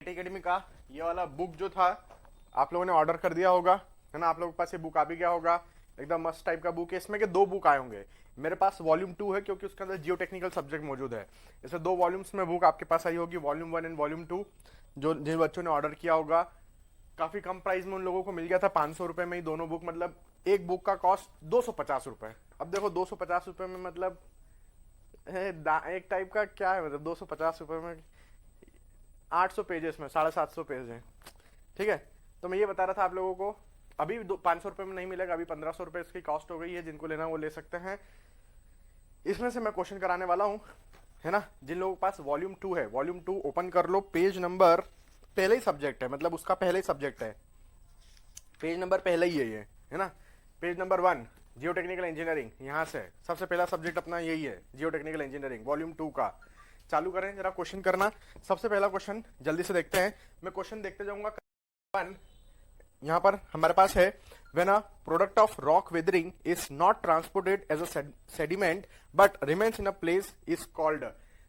Academy का ये वाला बुक जो था आप लोगों ने ऑर्डर कर दिया होगा, है ना। आप लोगों के पास ये बुक आ भी गया होगा, एकदम मस्त टाइप का बुक है। इसमें के दो बुक आए होंगे। मेरे पास वॉल्यूम 2 है क्योंकि उसके अंदर जियो टेक्निकल सब्जेक्ट मौजूद है। इसमें दो वॉल्यूम्स में बुक आपके पास आई होगी, वॉल्यूम 1 एंड वॉल्यूम 2। जो जिन बच्चों ने ऑर्डर किया होगा, काफी कम प्राइस में उन लोगों को मिल गया था, 500 रुपए में ही दोनों बुक। मतलब एक बुक का कॉस्ट 250 रुपए। अब देखो 250 रुपए में मतलब एक टाइप का क्या है, मतलब 250 रुपए में 800 पेजेस में 750 पेज है, ठीक है। तो मैं ये बता रहा था आप लोगों को, अभी 500 रुपए में नहीं मिलेगा, अभी 1500 रुपए इसकी कॉस्ट हो गई है। जिनको लेना वो ले सकते हैं। इसमें से मैं क्वेश्चन कराने वाला हूं, है ना। जिन लोगों के पास वॉल्यूम 2 है, वॉल्यूम 2 ओपन कर लो। पेज नंबर पहले ही सब्जेक्ट है, मतलब उसका पहले ही सब्जेक्ट है, पेज नंबर पहले ही है ना। पेज नंबर 1 जियो टेक्निकल इंजीनियरिंग, यहां से सबसे पहला सब्जेक्ट अपना यही है, जियो टेक्निकल इंजीनियरिंग वॉल्यूम 2 का। चालू करें जरा क्वेश्चन करना। सबसे पहला क्वेश्चन जल्दी से देखते हैं, मैं क्वेश्चन देखते जाऊंगा। 1 यहां पर हमारे पास है, when a product of rock weathering is not transported as a sediment but remains in a place is called.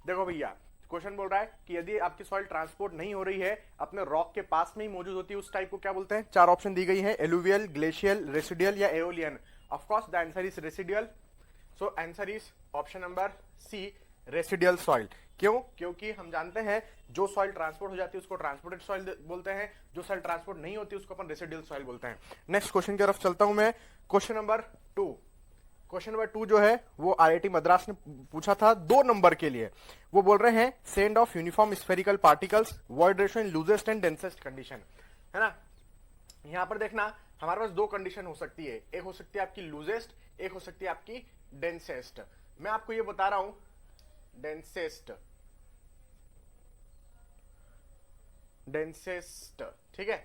देखो भैया, क्वेश्चन बोल रहा है कि यदि आपकी सॉइल ट्रांसपोर्ट नहीं हो रही है, अपने रॉक के पास में ही मौजूद होती है, उस टाइप को क्या बोलते हैं। 4 ऑप्शन दी गई है, एलुवियल, ग्लेशियल, रेसिडियल या aeolian. Of course the answer is residual. So answer is option number C, residual soil. क्यों? क्योंकि हम जानते हैं जो सॉइल ट्रांसपोर्ट हो जाती है उसको ट्रांसपोर्टेड सॉइल बोलते हैं, जो सॉइल ट्रांसपोर्ट नहीं होती उसको अपन रेसिडियल सॉइल बोलते हैं। नेक्स्ट क्वेश्चन की तरफ चलता हूं मैं। क्वेश्चन नंबर 2, क्वेश्चन नंबर 2 जो है वो आईआईटी मद्रास ने पूछा था 2 नंबर के लिए। वो बोल रहे हैं send off uniform spherical particles, void ratio in loosest and densest condition, है ना। यहां पर देखना, हमारे पास 2 कंडीशन हो सकती है, एक हो सकती है आपकी लूजेस्ट, एक हो सकती है आपकी डेंसेस्ट। मैं आपको ये बता रहा हूं डेंसेस्ट, डेंसेस्ट, ठीक है।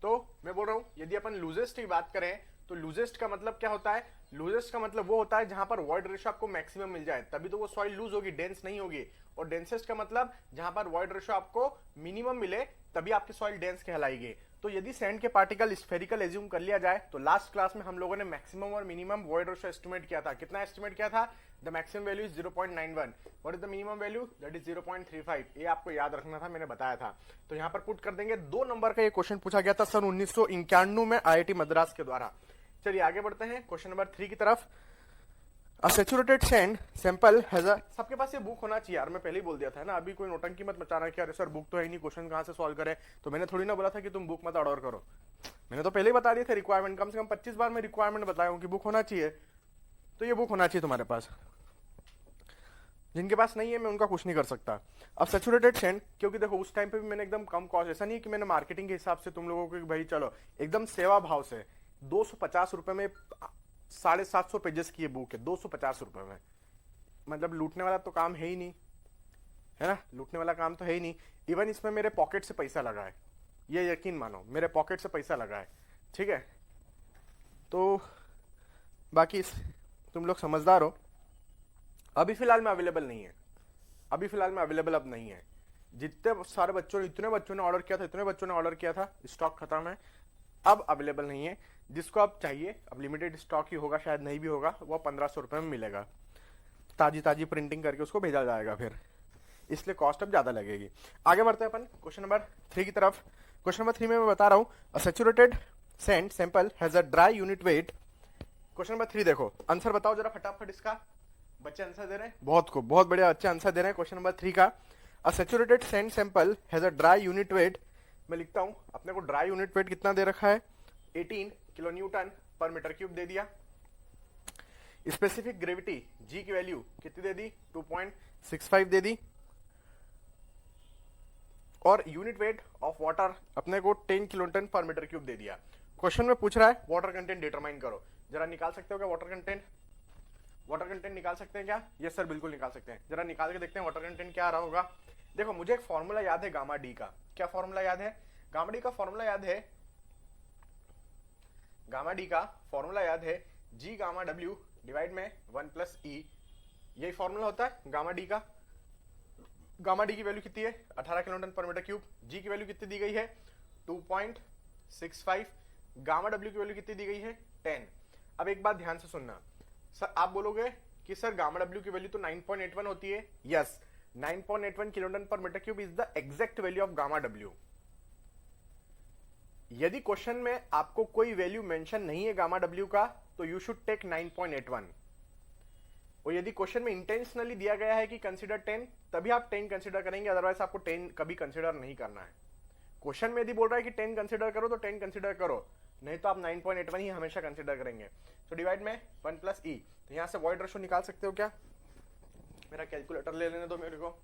तो मैं बोल रहा हूं यदि अपन लूजेस्ट की बात करें तो लूजेस्ट का मतलब क्या होता है। लूजेस्ट का मतलब वो होता है जहां पर वॉइड रेशियो आपको मैक्सिमम मिल जाए, तभी तो वो सॉइल लूज होगी, डेंस नहीं होगी। और डेंसेस्ट का मतलब जहां पर वॉइड रेशियो आपको मिनिमम मिले, तभी आपकी सॉइल डेंस कहलाएगी। तो यदि सैंड के पार्टिकल स्फेरिकल एज्यूम कर लिया जाए, तो लास्ट क्लास में हम लोगों ने मैक्सिमम और मिनिमम वॉइड रेशियो एस्टिमेट किया था। कितना एस्टिमेट किया था? The maximum value is 0.91, what is the minimum value? That is 0.35। ये आपको याद रखना था, मैंने बताया था। तो यहां पर पुट कर देंगे। 2 नंबर का ये क्वेश्चन पूछा गया था सन 1991 में आईआईटी मद्रास के द्वारा। चलिए आगे बढ़ते हैं क्वेश्चन नंबर 3 की तरफ। A saturated sand sample has a, सबके पास ये बुक होना चाहिए यार, मैं पहले ही बोल दिया था ना। अभी कोई नोटंकी मत मचाना कि अरे सर बुक तो है ही नहीं, क्वेश्चन कहां से सॉल्व करें। तो मैंने थोड़ी ना बोला था कि तुम बुक मत ऑर्डर करो, मैंने तो पहले ही बता दिया था रिक्वायरमेंट। कम से कम 25 बार मैं रिक्वायरमेंट बताया हूं कि बुक होना चाहिए। तो ये बुक होना चाहिए तुम्हारे पास। जिनके पास नहीं है मैं उनका कुछ नहीं कर सकता। अब सैचुरेटेड सैंड, क्योंकि देखो उस टाइम पे भी मैंने एकदम कम कॉस्ट, ऐसा नहीं है कि मैंने मार्केटिंग के हिसाब से तुम लोगों को भाई चलो एकदम सेवा भाव से 250 रुपए में 750 पेजेस की ये बुक है, 250 रुपए में। मतलब लूटने वाला तो काम है ही नहीं, है ना, लूटने वाला काम तो है ही नहीं। इवन इसमें मेरे पॉकेट से पैसा लगा है, ये यकीन मानो, मेरे पॉकेट से पैसा लगा है, ठीक है। तो बाकी तुम लोग समझदार हो। अभी फिलहाल में अवेलेबल नहीं है, अभी फिलहाल में अवेलेबल अब नहीं है। जितने सारे बच्चों ने, इतने बच्चों ने ऑर्डर किया था, इतने बच्चों ने ऑर्डर किया था, स्टॉक खत्म है, अब अवेलेबल नहीं है। जिसको अब चाहिए, अब लिमिटेड स्टॉक ही होगा, शायद नहीं भी होगा, वो 1500 रुपए में मिलेगा। ताजी ताजी प्रिंटिंग करके उसको भेजा जाएगा फिर, इसलिए कॉस्ट अब ज्यादा लगेगी। आगे बढ़ते हैं अपन क्वेश्चन नंबर 3 की तरफ। क्वेश्चन नंबर 3 में मैं बता रहा हूं, अ saturated sand sample has a dry unit weight. Question number 3 देखो, आंसर बताओ जरा फटाफट इसका। बच्चे आंसर दे रहे हैं, बहुत बढ़िया बच्चे आंसर दे रहे हैं। क्वेश्चन नंबर 3 का, अ saturated sand sample has a dry unit weight. मैं लिखता हूं, अपने को ड्राई यूनिट वेट कितना दे रखा है, 18 किलो न्यूटन पर मीटर क्यूब दे दिया। स्पेसिफिक ग्रेविटी जी की वैल्यू कितनी दे दी, 2.65 दे दी। और यूनिट वेट ऑफ वाटर अपने को 10 किलोटन पर मीटर क्यूब दे दिया। क्वेश्चन में पूछ रहा है वाटर कंटेंट डिटरमाइन करो। जरा निकाल सकते हो क्या वाटर कंटेंट? वाटर कंटेंट निकाल सकते हैं क्या? यस सर बिल्कुल निकाल सकते हैं। जरा निकाल के देखते हैं वाटर कंटेंट क्या आ रहा होगा। देखो मुझे एक फॉर्मूला याद है गामा डी का। क्या फॉर्मूला याद है? गामा डी का फॉर्मूला याद है, गामा डी का फॉर्मूला याद है, जी गामा डब्ल्यू डिवाइड में 1 प्लस ई। यही फॉर्मूला होता है गामा डी का। गामा डी की वैल्यू कितनी है, 18 किलोन्यूटन पर मीटर क्यूब। जी की वैल्यू कितनी दी गई है, 2.65। गामा डब्ल्यू की वैल्यू कितनी दी गई है, 10। अब एक बात ध्यान से सुनना, सर आप बोलोगे कि सर गामा डब्ल्यू की वैल्यू तो 9.81 होती है। Yes, 9.81 kilonewton per metre cube is the exact value of gamma W. यदि क्वेश्चन में आपको कोई वैल्यू मेंशन नहीं है गामा डब्ल्यू का, तो यू शुड टेक 9.81। और यदि क्वेश्चन में इंटेंशनली दिया गया है कि कंसीडर 10, तभी आप 10 कंसीडर करेंगे, अदरवाइज आपको 10 कभी कंसीडर नहीं करना है। क्वेश्चन में यदि बोल रहा है कि 10 कंसीडर करो तो 10 कंसीडर करो, नहीं तो आप 9.81 ही हमेशा कंसीडर करेंगे। तो डिवाइड में 1 प्लस ई, तो यहां से वॉइड रेशो निकाल सकते हो क्या? मेरा कैलकुलेटर ले लेने दो मेरे को।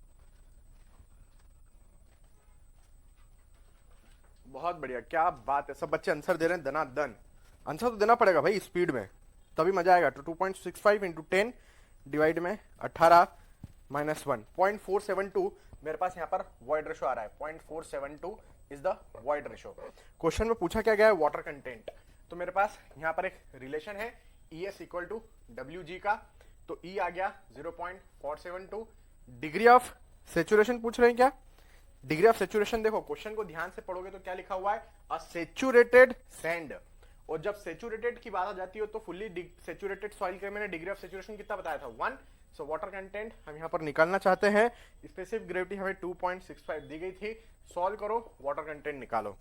बहुत बढ़िया, क्या बात है, सब बच्चे आंसर दे रहे हैं दनादन। आंसर तो देना पड़ेगा भाई स्पीड में, तभी मजा आएगा। तो 2.65 इंटू 10 डिवाइड में 18 माइनस 1, 0.472 मेरे पास यहाँ पर वॉइड रेशो आ रहा है। 0.472 is the void ratio. Question में पूछा क्या गया है? Water content. तो मेरे पास यहाँ पर एक रिलेशन है E S equal to W G का, तो ई आ गया 0.472। डिग्री ऑफ सेचुरेशन पूछ रहे हैं क्या? डिग्री ऑफ सेचुरेशन देखो, क्वेश्चन को ध्यान से पढ़ोगे तो क्या लिखा हुआ है? अ सेचुरेटेड सैंड। और जब सेचुरेटेड की बात आ जाती है तो फुल्ली सेचुरेटेड सॉइल के मैंने डिग्री ऑफ सेचुरेशन कितना बताया था? 1। सो वाटर कंटेंट हम यहां पर निकालना चाहते हैं। स्पेसिफिक ग्रेविटी हमें 2.65 दी गई थी। सॉल्व करो, वाटर कंटेंट निकालो।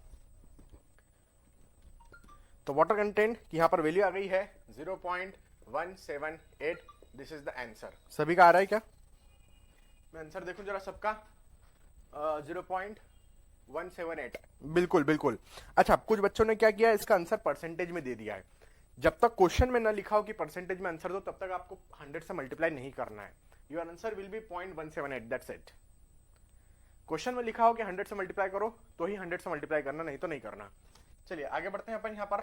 तो वाटर कंटेंट की यहां पर वैल्यू आ गई है 0.178। This is the answer. सभी का आ रहा है क्या? मैं आंसर देखूं जरा सबका। 0.178, बिल्कुल बिल्कुल। अच्छा, कुछ बच्चों ने क्या किया, इसका आंसर परसेंटेज में दे दिया है। जब तक क्वेश्चन में ना लिखा हो कि परसेंटेज में आंसर दो, तब तक आपको 100 से मल्टीप्लाई नहीं करना है। Your answer will be 0.178, that's it. Question में लिखा हो कि 100 से मल्टीप्लाई करो तो ही 100 से मल्टीप्लाई करना, नहीं तो नहीं करना। चलिए आगे बढ़ते हैं अपन यहां पर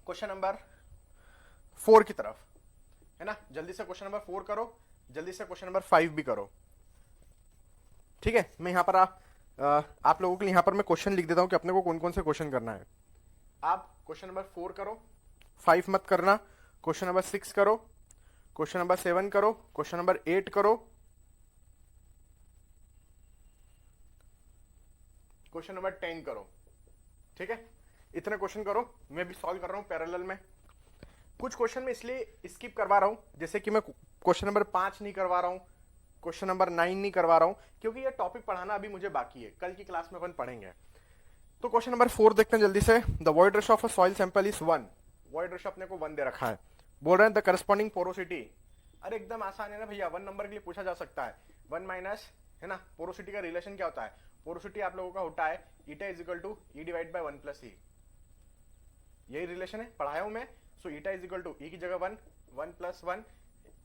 क्वेश्चन नंबर 4 की तरफ, है ना। जल्दी से क्वेश्चन नंबर 4 करो, जल्दी से क्वेश्चन नंबर 5 भी करो, ठीक है। मैं यहां पर आप लोगों के लिए यहां पर मैं क्वेश्चन लिख देता हूं कि अपने को कौन कौन से क्वेश्चन करना है। आप क्वेश्चन नंबर 4 करो, 5 मत करना। क्वेश्चन नंबर 6 करो, क्वेश्चन नंबर 7 करो, क्वेश्चन नंबर 8 करो, क्वेश्चन नंबर 10 करो, ठीक है। इतने क्वेश्चन करो, मैं भी सॉल्व कर रहा हूं पैरेलल में। कुछ क्वेश्चन में इसलिए स्किप करवा रहा हूं, जैसे कि मैं क्वेश्चन नंबर 5 नहीं करवा रहा हूं, क्वेश्चन नंबर 9 नहीं करवा रहा हूं, क्योंकि ये टॉपिक पढ़ाना अभी मुझे बाकी है, कल की क्लास में अपन पढ़ेंगे। तो क्वेश्चन नंबर 4 देखते हैं जल्दी से। The void ratio of a soil sample is 1। Void ratio अपने को 1 दे रखा है। बोल रहे हैं द करस्पॉन्डिंग पोरोसिटी। अरे एकदम आसान है ना भैया, 1 नंबर के लिए पूछा जा सकता है। 1 माइनस, है ना, पोरोसिटी का रिलेशन क्या होता है? पोरोसिटी आप लोगों का होता है eta is equal to E divide by 1 plus E. यही रिलेशन है, पढ़ाया हूं मैं। So eta is equal to E की जगह 1, 1 प्लस 1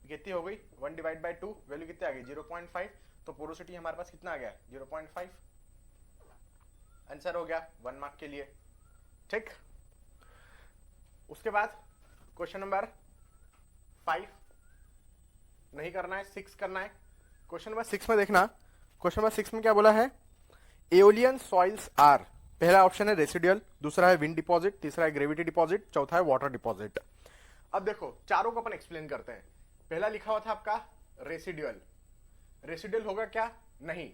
कितनी हो गई? 1 डिवाइड बाय 2, वैल्यू कितनी आ गई? 0.5। तो पोरोसिटी हमारे पास कितना आ गया? 0.5। आंसर हो गया 1 मार्क के लिए, ठीक। उसके बाद क्वेश्चन नंबर 5 नहीं करना है, 6 करना है। क्वेश्चन नंबर 6 में देखना, क्वेश्चन नंबर 6 में क्या बोला है? एओलियन सॉइल्स आर, पहला ऑप्शन है रेसिडुअल, दूसरा है विंड डिपॉजिट, तीसरा है ग्रेविटी डिपॉजिट, चौथा है वाटर डिपॉजिट। अब देखो चारों को अपन एक्सप्लेन करते हैं। पहला लिखा हुआ था आपका रेसिडुअल। रेसिडुअल होगा क्या? नहीं,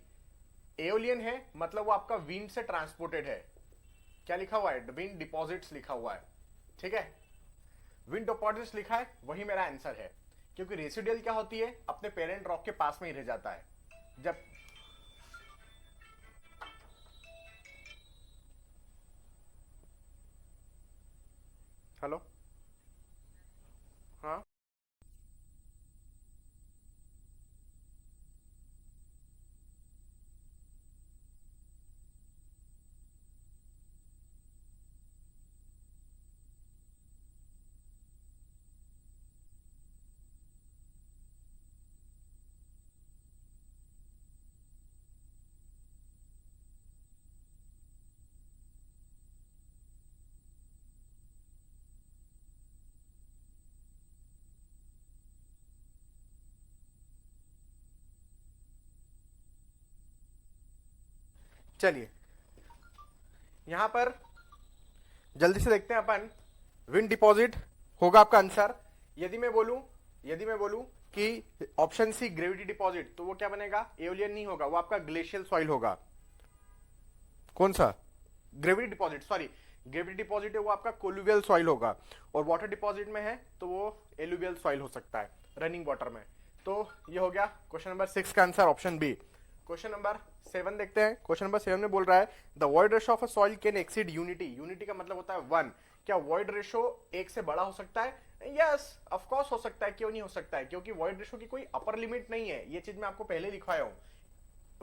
एओलियन है मतलब वो आपका विंड से ट्रांसपोर्टेड है। क्या लिखा हुआ है? विंड डिपॉजिट्स लिखा हुआ है, ठीक है। विंड डिपॉजिट्स लिखा है, वही मेरा आंसर है। क्योंकि रेसिडुअल क्या होती है? अपने पेरेंट रॉक के पास में ही रह जाता है। जब हेलो, हाँ चलिए यहां पर जल्दी से देखते हैं अपन। विंड डिपॉजिट होगा आपका आंसर। यदि मैं बोलूं कि ऑप्शन सी ग्रेविटी डिपॉजिट, तो वो क्या बनेगा? एओलियन नहीं होगा, वो आपका ग्लेशियल सॉइल होगा। कौन सा? Gravity deposit, sorry, gravity deposit है वो आपका कोलुवियल सॉइल होगा। और वाटर डिपॉजिट में है तो वो एलुवियल सॉइल हो सकता है, रनिंग वाटर में। तो ये हो गया क्वेश्चन नंबर 6 का answer, option B, question number 7 देखते हैं। क्वेश्चन नंबर 7 में बोल रहा है the void ratio of a soil can exceed unity. Unity का मतलब होता है 1। क्या वॉइड रेशो 1 से बड़ा हो सकता है? यस ऑफ कोर्स हो सकता है, क्यों नहीं हो सकता है, क्योंकि वॉइड रेशो की कोई अपर लिमिट नहीं है। ये चीज मैं आपको पहले लिखवाया हूं।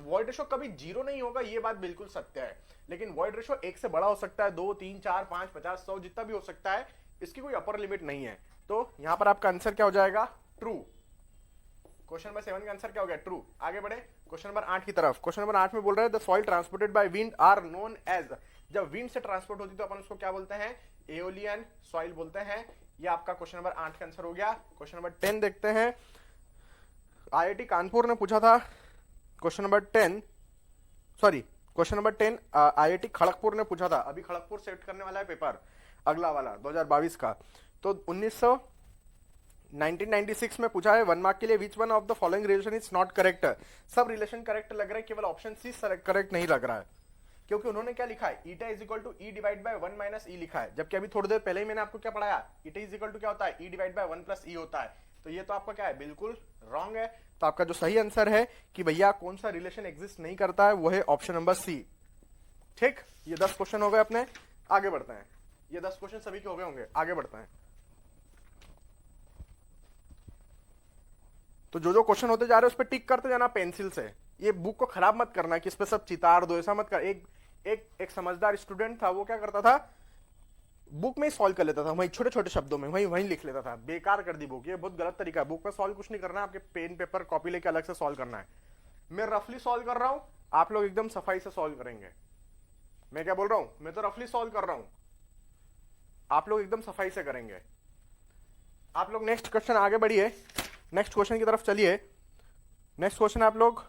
वॉइड रेशो कभी 0 नहीं होगा, ये बात बिल्कुल सत्य है, लेकिन वॉइड रेशो 1 से बड़ा हो सकता है, 2 3 4 5 50 100 जितना भी हो सकता है, इसकी कोई अपर लिमिट नहीं है। तो यहां पर आपका आंसर क्या हो जाएगा? ट्रू। क्वेश्चन नंबर 7 का आंसर क्या हो गया? ट्रू। आगे बढ़े क्वेश्चन नंबर 8 की तरफ। क्वेश्चन नंबर 8 में बोल रहा है the soil transported by wind are known as. जब विंड से ट्रांसपोर्ट होती तो अपन उसको क्या बोलते हैं? एओलियन सॉइल बोलते हैं। ये आपका क्वेश्चन नंबर 8 का आंसर हो गया। क्वेश्चन नंबर 10 देखते हैं। आईआईटी कानपुर ने पूछा था question number 10, sorry question number 10 IIT Kharagpur ने पूछा था। अभी खड़गपुर सेट करने वाला है पेपर, अगला वाला 2022 का। तो 1996 में पूछा है 1 मार्क के लिए which one of the following relation is not correct. सब रिलेशन करेक्ट लग रहा है, केवल ऑप्शन सी करेक्ट नहीं लग रहा है, क्योंकि उन्होंने क्या लिखा है? Eta is equal to E divide by 1 minus E लिखा है, जबकि अभी थोड़ी देर पहले ही मैंने आपको क्या पढ़ाया? ईटा इज इक्वल टू क्या होता है? ई डिवाइड बाय 1 प्लस ई होता है। तो ये तो आपका क्या है? बिल्कुल रॉन्ग है। तो आपका जो सही आंसर है कि भैया कौन सा रिलेशन एग्जिस्ट नहीं करता है, वो है ऑप्शन नंबर सी। ठीक, ये 10 क्वेश्चन हो गए अपने। आगे बढ़ते हैं। ये 10 क्वेश्चन सभी के हो गए होंगे। आगे बढ़ते हैं। तो जो जो क्वेश्चन होते जा रहे हैं उस पर टिक करते जाना पेंसिल से। ये बुक को खराब मत करना कि इस पे सब चितार दो, ऐसा मत कर। एक समझदार स्टूडेंट था, वो क्या करता था? बुक में ही सॉल्व कर लेता था, वही छोटे छोटे शब्दों में वही वही लिख लेता था। बेकार कर दी बुक। ये बहुत गलत तरीका है। बुक में सॉल्व कुछ नहीं करना है, आपके पेन पेपर कॉपी लेके अलग से सॉल्व करना है। मैं रफली सॉल्व कर रहा हूं, आप लोग एकदम सफाई से सॉल्व करेंगे। मैं क्या बोल रहा हूं? मैं तो रफली सॉल्व कर रहा हूं, आप लोग एकदम सफाई से करेंगे। आप लोग नेक्स्ट क्वेश्चन आगे बढ़िए, नेक्स्ट क्वेश्चन की तरफ चलिए। नेक्स्ट क्वेश्चन आप लोग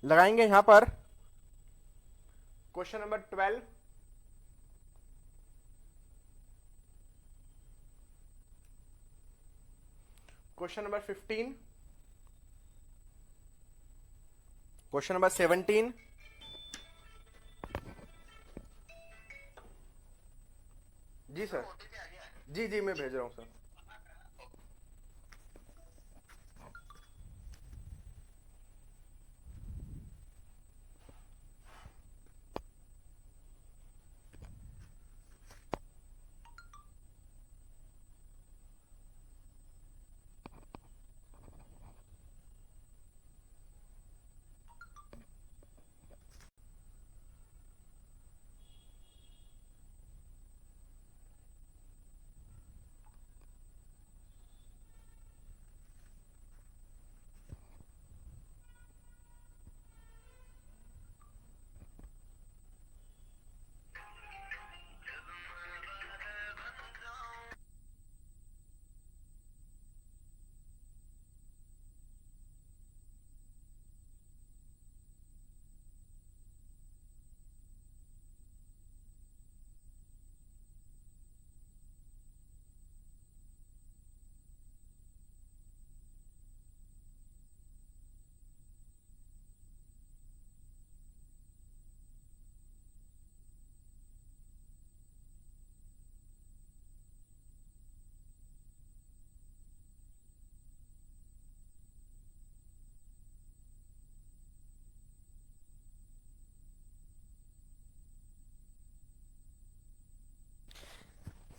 लगाएंगे यहां पर question number 12। Question number 15, question number 17, जी सर, जी जी मैं भेज रहा हूं सर।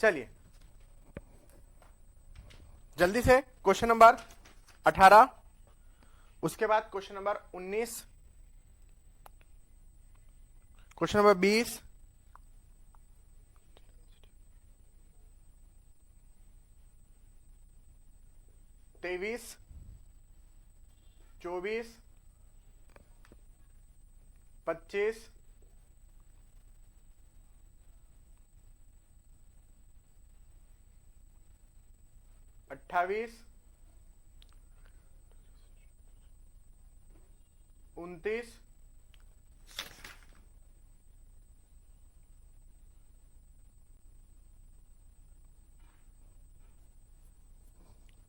चलिए जल्दी से क्वेश्चन नंबर 18, उसके बाद क्वेश्चन नंबर 19, क्वेश्चन नंबर 20, 23, 24, 25, 28, 29,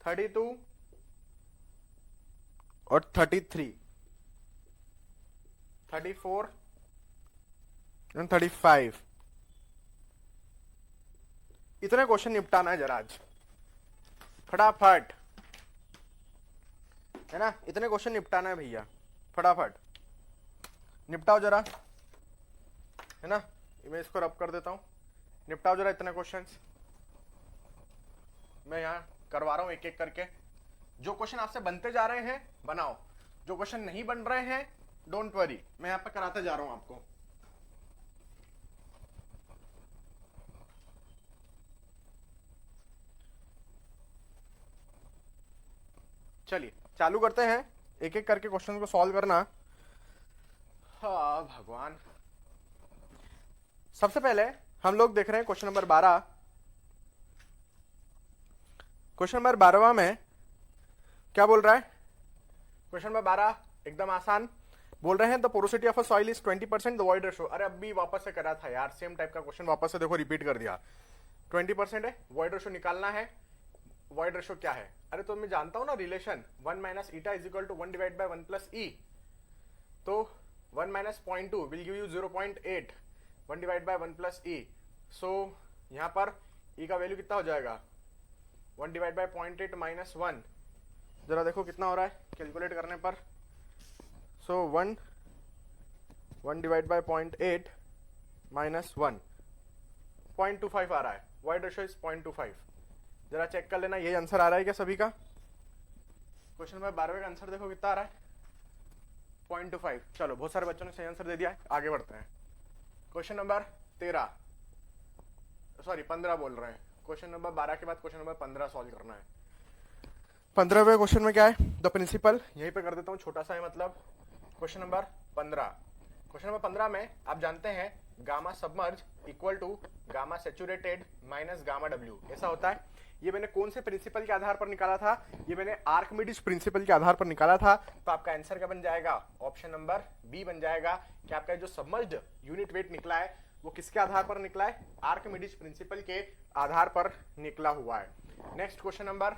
32 और 33, 34 एंड 35। इतने क्वेश्चन निपटाना है जरा आज फटाफट, है ना? इतने क्वेश्चन निपटाना है भैया फटाफट। निपटाओ जरा, है ना, मैं इसको रब कर देता हूँ, निपटाओ जरा इतने क्वेश्चंस। मैं यहाँ करवा रहा हूँ एक एक करके। जो क्वेश्चन आपसे बनते जा रहे हैं बनाओ, जो क्वेश्चन नहीं बन रहे हैं डोंट वरी, मैं यहाँ पे कराते जा रहा हूँ आपको। चलिए चालू करते हैं एक एक करके क्वेश्चन को सॉल्व करना। हाँ भगवान, सबसे पहले हम लोग देख रहे हैं क्वेश्चन नंबर 12। क्वेश्चन नंबर 12 में क्या बोल रहा है? क्वेश्चन नंबर 12 एकदम आसान बोल रहे हैं, the porosity of a soil is 20%, the void ratio. अरे अभी वापस से करा था यार, सेम टाइप का क्वेश्चन वापस से देखो रिपीट कर दिया। 20% है, वॉइड रेशो निकालना है। वॉइड रेशो क्या है? अरे तो मैं जानता हूं ना relation 1 minus eta is equal to 1 divide by 1 plus E. तो 1 minus 0.2 will give you 0.8, 1 divide by 1 plus E. So यहां पर ई का वैल्यू कितना हो जाएगा? 1 डिवाइड बाय 0.8 माइनस 1, जरा देखो कितना हो रहा है कैलकुलेट करने पर। सो 1 डिवाइड बाय 0.8 माइनस 1, 0.25 आ रहा है। Void ratio is 0.25। जरा चेक कर लेना यही आंसर आ रहा है क्या सभी का? क्वेश्चन नंबर 12 का आंसर देखो कितना आ रहा है, 0.25। चलो बहुत सारे बच्चों ने सही आंसर दे दिया है, आगे बढ़ते हैं। क्वेश्चन नंबर 15 बोल रहे हैं। क्वेश्चन नंबर 12 के बाद क्वेश्चन नंबर 15 सॉल्व करना है। 15वें क्वेश्चन में क्या है? द प्रिंसिपल, यहीं पे कर देता हूँ, छोटा सा है मतलब। क्वेश्चन नंबर 15, क्वेश्चन नंबर 15 में आप जानते हैं gamma submerge equal to gamma saturated minus gamma W, ऐसा होता है। ये मैंने कौन से प्रिंसिपल के आधार पर निकाला था? ये मैंने आर्किमिडीज प्रिंसिपल के आधार पर निकाला था। तो आपका आंसर क्या बन जाएगा? ऑप्शन नंबर बी बन जाएगा कि आपका जो सबमर्ज्ड यूनिट वेट निकला है वो किसके आधार पर निकला है? आर्किमिडीज प्रिंसिपल के आधार पर निकला हुआ है। नेक्स्ट क्वेश्चन नंबर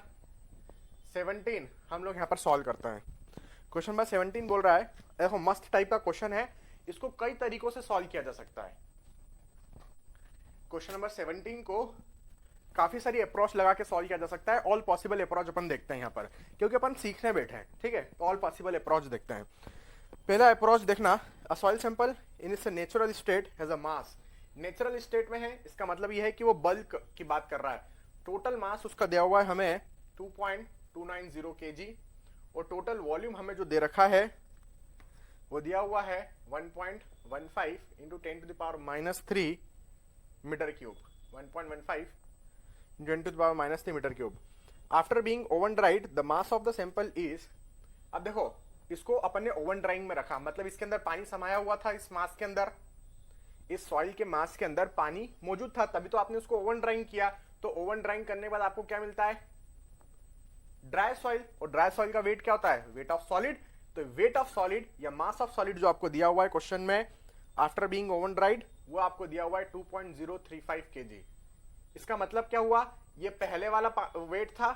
17 हम लोग यहाँ पर सॉल्व करते हैं। क्वेश्चन नंबर 17 बोल रहा है, देखो मस्त टाइप का क्वेश्चन है, इसको कई तरीकों से सॉल्व किया जा सकता है। क्वेश्चन नंबर 17 को काफी सारी अप्रोच लगा के सॉल्व किया जा सकता है। ऑल पॉसिबल अप्रोच अपन देखते हैं यहाँ पर, क्योंकि अपन सीखने बैठे हैं, ठीक है? तो ऑल पॉसिबल अप्रोच देखते हैं। पहला अप्रोच देखना, अ soil sample in its natural state has a mass. Natural state में है, इसका मतलब यह है कि वो बल्क की बात कर रहा है। टोटल मास उसका दिया हुआ है हमें 2.290 kg, और टोटल वॉल्यूम हमें जो दे रखा है वो दिया हुआ है 1.15 into 10 to the power minus 3 metre cube. 1.15 10 to the power minus 3 metre cube. After being oven dried the mass of the sample is, अब देखो इसको अपन ने ओवन ड्राइंग में रखा, मतलब इसके अंदर पानी समाया हुआ था। इस मास के अंदर, इस सॉइल के मास के अंदर पानी मौजूद था, तभी तो आपने उसको ओवन ड्राइंग किया। तो ओवन ड्राइंग करने के बाद आपको क्या मिलता है? Dry soil. और ड्राई सॉइल का वेट क्या होता है? Wait of solid. तो वेट ऑफ सॉलिड या मास ऑफ सॉलिड जो आपको दिया हुआ है क्वेश्चन में आफ्टर बीइंग ओवन ड्राइड, वो आपको दिया हुआ है 2.035 kg। इसका मतलब क्या हुआ? ये पहले वाला वेट था,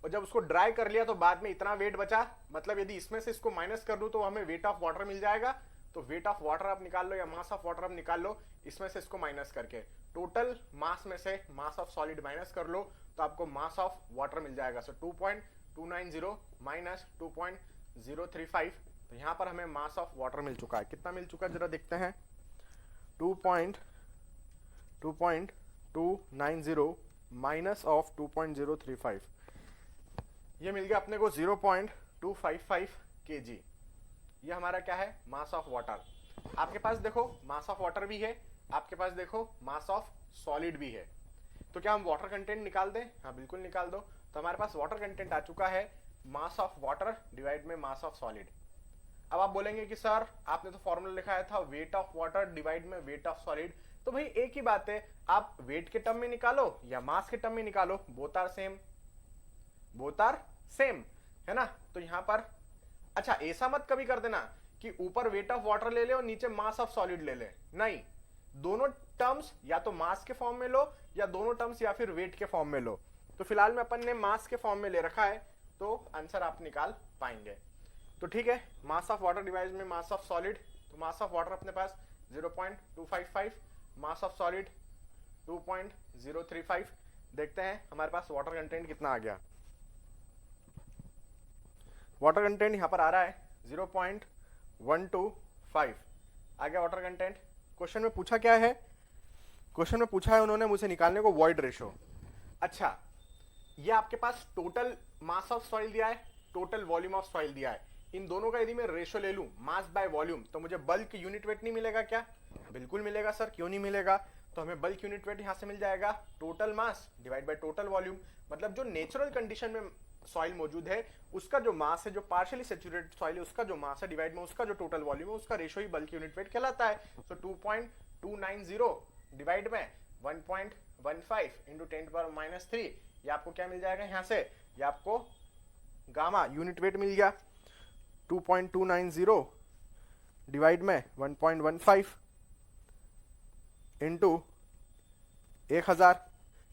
और जब उसको ड्राई कर लिया तो बाद में इतना वेट बचा। मतलब यदि इसमें से इसको माइनस कर दूं तो हमें वेट ऑफ वाटर मिल जाएगा। तो वेट ऑफ वाटर आप निकाल लो या मास ऑफ वाटर आप निकाल लो, इसमें से इसको माइनस करके टोटल मास में से मास ऑफ सॉलिड माइनस कर लो तो आपको मास ऑफ वाटर मिल जाएगा। सो 2.290 माइनस 2.035, तो यहां पर हमें मास ऑफ वाटर मिल चुका है। कितना मिल चुका है जरा देखते हैं। 2.290 माइनस ऑफ 2.035, ये मिल गया अपने को 0.255 kg। ये हमारा क्या है? Mass of water. आपके पास देखो मास ऑफ वाटर भी है, आपके पास देखो मास ऑफ सॉलिड भी है। तो क्या हम वाटर कंटेंट निकाल दें? हाँ बिल्कुल निकाल दो। तो हमारे पास वाटर कंटेंट आ चुका है मास ऑफ वाटर डिवाइड में मास ऑफ सॉलिड। अब आप बोलेंगे कि सर आपने तो फॉर्मूला लिखाया था वेट ऑफ वाटर डिवाइड में वेट ऑफ सॉलिड। तो भाई एक ही बात है, आप वेट के टर्म में निकालो या मास के टर्म में निकालो, both are same, both are same, है ना? तो यहां पर अच्छा ऐसा मत कभी कर देना कि ऊपर वेट ऑफ वाटर ले ले और नीचे मास ऑफ सॉलिड ले ले, नहीं, दोनों टर्म्स या तो मास के फॉर्म में लो या दोनों टर्म्स या फिर वेट के फॉर्म में लो। तो फिलहाल में अपन ने मास के फॉर्म में ले रखा है, तो आंसर आप निकाल पाएंगे। तो ठीक है, मास ऑफ वाटर डिवाइड में मास ऑफ सॉलिड, तो मास ऑफ वाटर अपने पास 0.255, मास ऑफ सॉलिड 2.035। देखते हैं हमारे पास वाटर कंटेंट कितना आ गया। वाटर कंटेंट यहां पर आ रहा है 0.125, आ गया वाटर कंटेंट। क्वेश्चन में पूछा क्या है, क्वेश्चन में पूछा है उन्होंने मुझे निकालने को वॉइड रेशो। अच्छा, ये आपके पास टोटल मास ऑफ सॉइल दिया है, टोटल वॉल्यूम ऑफ सॉइल दिया है, इन दोनों का यदि मैं रेशो ले लूं मास बाय वॉल्यूम तो मुझे बल्क यूनिट वेट नहीं मिलेगा क्या? बिल्कुल मिलेगा सर, क्यों नहीं मिलेगा? तो हमें बल्क यूनिट वेट यहां से मिल जाएगा total mass divide by total volume. मतलब जो नेचुरल कंडीशन में सॉइल मौजूद है उसका जो मास है, जो पार्शियली सैचुरेटेड सॉइल है उसका जो मास है डिवाइड में उसका जो टोटल वॉल्यूम है उसका रेशो ही बल्क यूनिट वेट कहलाता है। सो 2.290 डिवाइड में 1.15 इंटू 10⁻³ ये आपको क्या मिल जाएगा यहां से, ये आपको गामा यूनिट वेट मिल गया। 2.290 डिवाइड में 1.15 इंटू 1000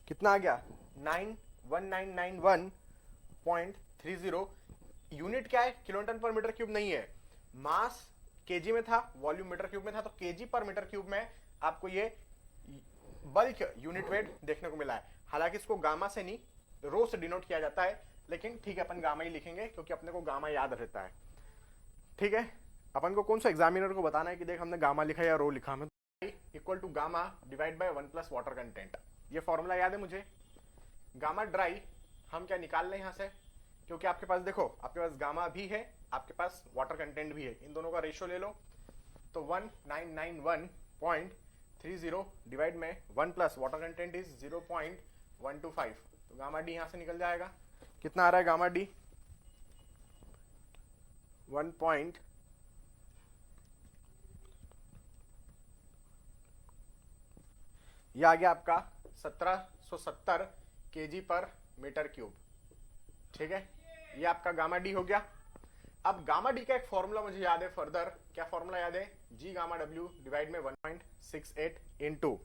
कितना आ गया 91991.30। यूनिट क्या है, किलोन्यूटन पर मीटर क्यूब नहीं है, मास केजी में था, वॉल्यूम मीटर क्यूब में था, तो केजी पर मीटर क्यूब में आपको ये बल्क यूनिट वेट देखने को मिला है। हालांकि इसको गामा से नहीं रो से डिनोट किया जाता है, लेकिन ठीक है अपन गामा ही लिखेंगे क्योंकि अपने को गामा याद रहता है। ठीक है, अपन को कौन सा एग्जामिनर को बताना है कि देख हमने गामा लिखा या रो लिखा, हमें equal to gamma divide by 1 plus water content. ये फॉर्मूला याद है मुझे। गामा ड्राई हम क्या निकाल लें यहां से, क्योंकि आपके पास देखो आपके पास गामा भी है, आपके पास वाटर कंटेंट भी है, इन दोनों का रेशियो ले लो तो 1991.30 डिवाइड में 1 प्लस वाटर कंटेंट इज 0.125, तो गामा डी यहां से निकल जाएगा। कितना आ रहा है गामा डी 1. यह आ गया आपका 1770 केजी पर मीटर क्यूब। ठीक है, ये आपका गामा डी हो गया। अब गामा डी का एक फॉर्मूला मुझे याद है फर्दर, क्या फॉर्मूला याद है, जी गामा डब्ल्यू डिवाइड में 1.68 इंटू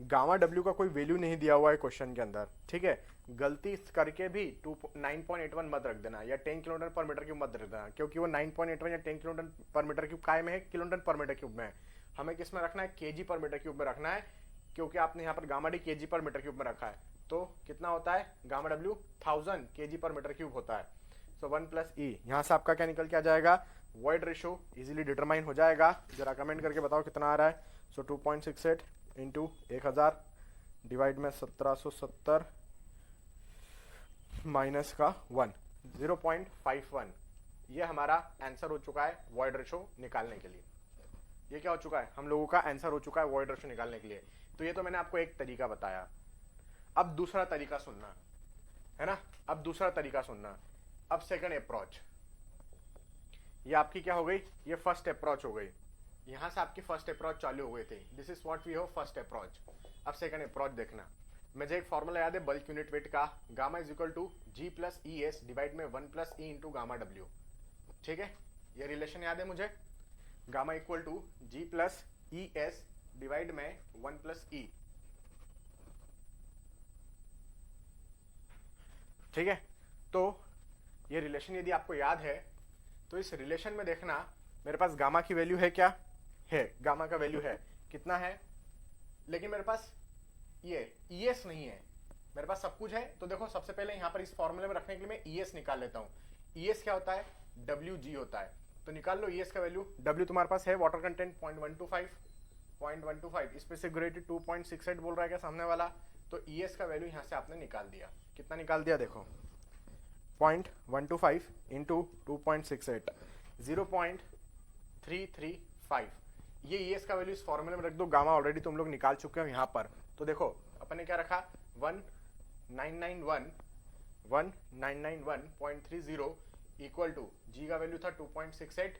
गामा डब्ल्यू का कोई वैल्यू नहीं दिया हुआ है क्वेश्चन के अंदर। ठीक है, गलती करके भी 9.81 मत रख देना या 10 किलोमीटर पर मीटर क्यूब मत रख देना, क्योंकि वो 9.81 या 10 किलोमीटर पर मीटर क्यूब काय में है, किलोमीटर पर मीटर क्यूब में है। हमें किस में रखना है, केजी पर मीटर क्यूब में रखना है, क्योंकि आपने यहाँ पर गामा डी केजी पर मीटर क्यूब में रखा है। तो कितना होता है गामा डब्ल्यू 1000 केजी पर मीटर क्यूब होता है। सो 1 प्लस ई, यहाँ से आपका क्या निकल के आ जाएगा, वॉइड रेशो इजीली डिटरमाइन हो जाएगा। जरा कमेंट करके बताओ कितना आ रहा है। सो 2.68 इंटू 1000 डिवाइड में 1770 माइनस का 1 0.51, ये हमारा आंसर हो चुका है वॉइड रेशो निकालने के लिए। ये क्या हो चुका है, हम लोगों का आंसर हो चुका है वॉइड रेशो निकालने के लिए। तो ये तो मैंने आपको एक तरीका बताया, अब दूसरा तरीका सुनना है ना, अब दूसरा तरीका सुनना। अब सेकंड अप्रोच, ये आपकी क्या हो गई, ये फर्स्ट अप्रोच हो गई, यहां से आपकी फर्स्ट अप्रोच चालू हो गई थी। This is what we have first approach. अब सेकंड अप्रोच देखना, मुझे एक फॉर्मूला याद है बल्क यूनिट वेट का, gamma is equal to G plus E S divide में 1 plus E into gamma W. ठीक है, ये रिलेशन याद है मुझे, gamma equal to G plus E S divide में 1 प्लस ई। ठीक है, तो ये रिलेशन यदि आपको याद है तो इस रिलेशन में देखना मेरे पास गामा की वैल्यू है, क्या है, गामा का वैल्यू है कितना है, लेकिन मेरे पास ये ES नहीं है, मेरे पास सब कुछ है। तो देखो सबसे पहले यहाँ पर इस फॉर्मूले में रखने के लिए मैं ES निकाल लेता हूँ। ES क्या होता है, WG होता है, तो निकाल लो ES का वैल्यू। W तुम्हारे पास है वाटर कंटेंट 0.125, इस पे से ग्रेडेड 2.68 बोल रहा है क्या सामने वाला, तो ES का वैल्यू यहाँ से आपने निकाल दिया। कितना निकाल दिया देखो, 0.125 इंटू 2.68 0.335। ये ES का वैल्यू इस फॉर्मूले में रख दो, गामा ऑलरेडी तुम लोग निकाल चुके हो यहाँ पर। तो देखो अपन ने क्या रखा, 1991.30 इक्वल टू जी का वैल्यू था 2.68,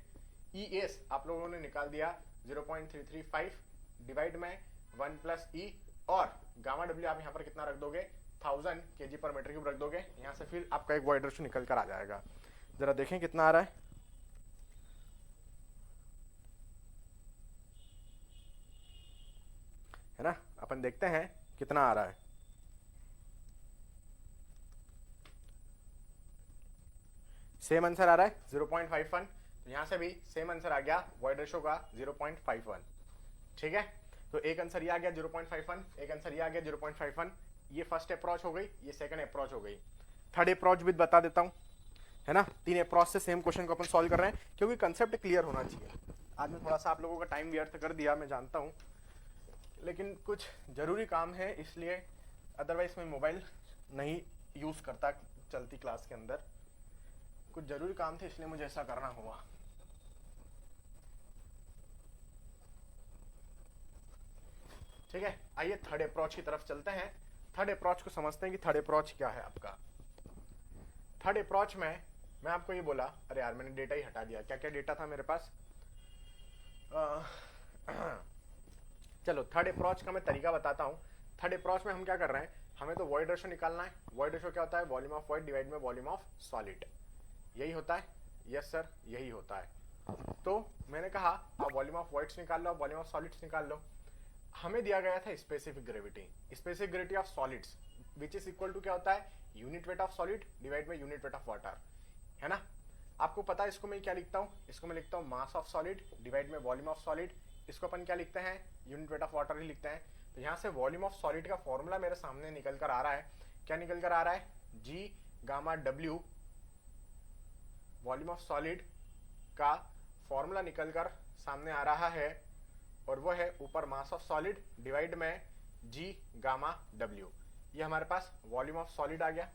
ES आप लोगों ने निकाल दिया 0.335 डिवाइड में 1 प्लस ई, और गामा डब्ल्यू आप यहाँ पर कितना रख दोगे, 1000 केजी पर मीटर क्यूब रख दोगे, यहाँ से फिर आपका एक वॉइड रेशो निकल कर आ जाएगा। जरा देखें कितना आ रहा है, है ना, अपन देखते हैं कितना आ रहा है। सेम आंसर आ रहा है 0.51, यहां से भी सेम आंसर आ गया वॉइड रेशो का 0.51। ठीक है, तो एक आंसर ये आ गया 0.51, एक आंसर ये आ गया 0.51। ये फर्स्ट अप्रोच हो गई, ये सेकंड अप्रोच हो गई। थर्ड अप्रोच भी बता देता हूं, है ना, 3 अप्रोच से सेम क्वेश्चन को अपन सॉल्व कर रहे हैं, क्योंकि कंसेप्ट क्लियर होना चाहिए। आज मैं थोड़ा सा आप लोगों का टाइम व्यर्थ कर दिया, मैं जानता हूँ, लेकिन कुछ ज़रूरी काम है इसलिए, अदरवाइज मैं मोबाइल नहीं यूज़ करता चलती क्लास के अंदर। कुछ ज़रूरी काम थे इसलिए मुझे ऐसा करना हुआ। ठीक है, आइए थर्ड अप्रोच की तरफ चलते हैं। थर्ड अप्रोच को समझते हैं कि थर्ड अप्रोच क्या है आपका। थर्ड अप्रोच में मैं आपको ये बोला, अरे यार मैंने डेटा ही हटा दिया, क्या क्या डेटा था मेरे पास। चलो थर्ड अप्रोच का मैं तरीका बताता हूँ। थर्ड अप्रोच में हम क्या कर रहे हैं, हमें तो वॉइड रेशो निकालना है। वॉइड रेशो क्या होता है, वॉल्यूम ऑफ वॉइड डिवाइड में वॉल्यूम ऑफ सॉलिड, यही होता है। यस सर, यही होता है। तो मैंने कहा आप वॉल्यूम ऑफ वॉइड्स निकाल लो, वॉल्यूम ऑफ सॉलिड्स निकाल लो। हमें दिया गया था specific gravity, specific gravity of solids which is equal to क्या होता है, unit weight of solid divide में यूनिट वेट ऑफ वाटर, है ना। आपको पता है इसको मैं क्या लिखता हूँ, इसको मैं लिखता हूँ मास ऑफ सॉलिड डिवाइड में वॉल्यूम ऑफ सॉलिड। इसको अपन क्या लिखते हैं, यूनिट वेट ऑफ वाटर ही लिखते हैं। तो यहाँ से वॉल्यूम ऑफ सॉलिड का फॉर्मूला मेरे सामने निकल कर आ रहा है। क्या निकल कर आ रहा है, जी gamma W, volume of solid का फॉर्मूला निकल कर सामने आ रहा है, और वो है ऊपर मास ऑफ सॉलिड डिवाइड में जी गामा डब्ल्यू। ये हमारे पास वॉल्यूम ऑफ सॉलिड आ गया।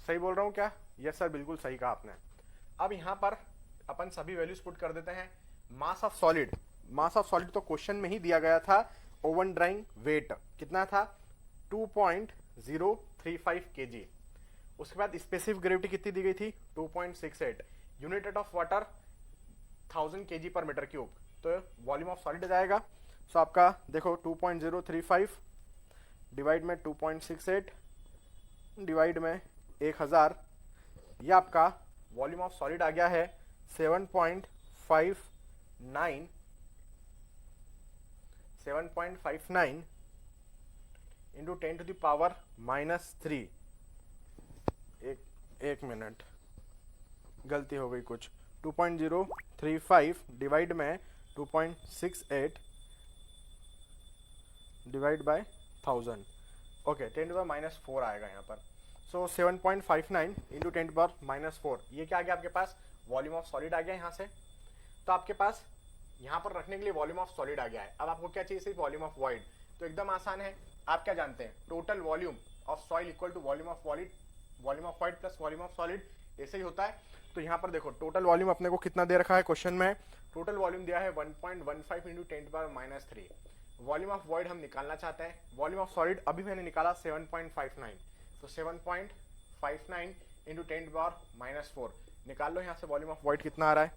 सही बोल रहा हूँ क्या? यस सर, बिल्कुल सही कहा आपने। अब यहाँ पर अपन सभी वैल्यूज पुट कर देते हैं। Mass of solid, mass of solid तो क्वेश्चन में ही दिया गया था। ओवन ड्राइंग वेट कितना था, 2.035 kg। उसके बाद स्पेसिफिक ग्रेविटी कितनी दी गई थी, 2.68। Unit weight of water 1000 kg पर मीटर क्यूब। तो वॉल्यूम ऑफ सॉलिड आ जाएगा। सो आपका देखो 2.035 डिवाइड में 2.68 डिवाइड में 1000, ये आपका वॉल्यूम ऑफ सॉलिड आ गया है 7.59 इंटू 10 टू द पावर -3। एक मिनट, गलती हो गई कुछ। 2.035 डिवाइड में 2.68 divide by 1000। Okay, 10 to power -4 आएगा यहाँ पर। सो 7.59 इंटू 10 टू पावर -4, ये क्या आ गया आपके पास, वॉल्यूम ऑफ सॉलिड आ गया यहाँ से। तो आपके पास यहाँ पर रखने के लिए वॉल्यूम ऑफ सॉलिड आ गया है। अब आपको क्या चाहिए, सिर्फ वॉल्यूम ऑफ वॉइड। तो एकदम आसान है, आप क्या जानते हैं, total volume of soil equal to volume of void, volume of void plus volume of solid, ऐसे ही होता है। तो यहाँ पर देखो टोटल वॉल्यूम अपने को कितना दे रखा है क्वेश्चन में, टोटल वॉल्यूम दिया है 1.15 into 10 to power -3। Volume of void हम निकालना चाहते हैं, वॉल्यूम ऑफ सॉलिड अभी मैंने निकाला 7.59, तो 7.59 इंटू 10 टू पावर -4 निकाल लो। यहाँ से वॉल्यूम ऑफ वॉइड कितना आ रहा है,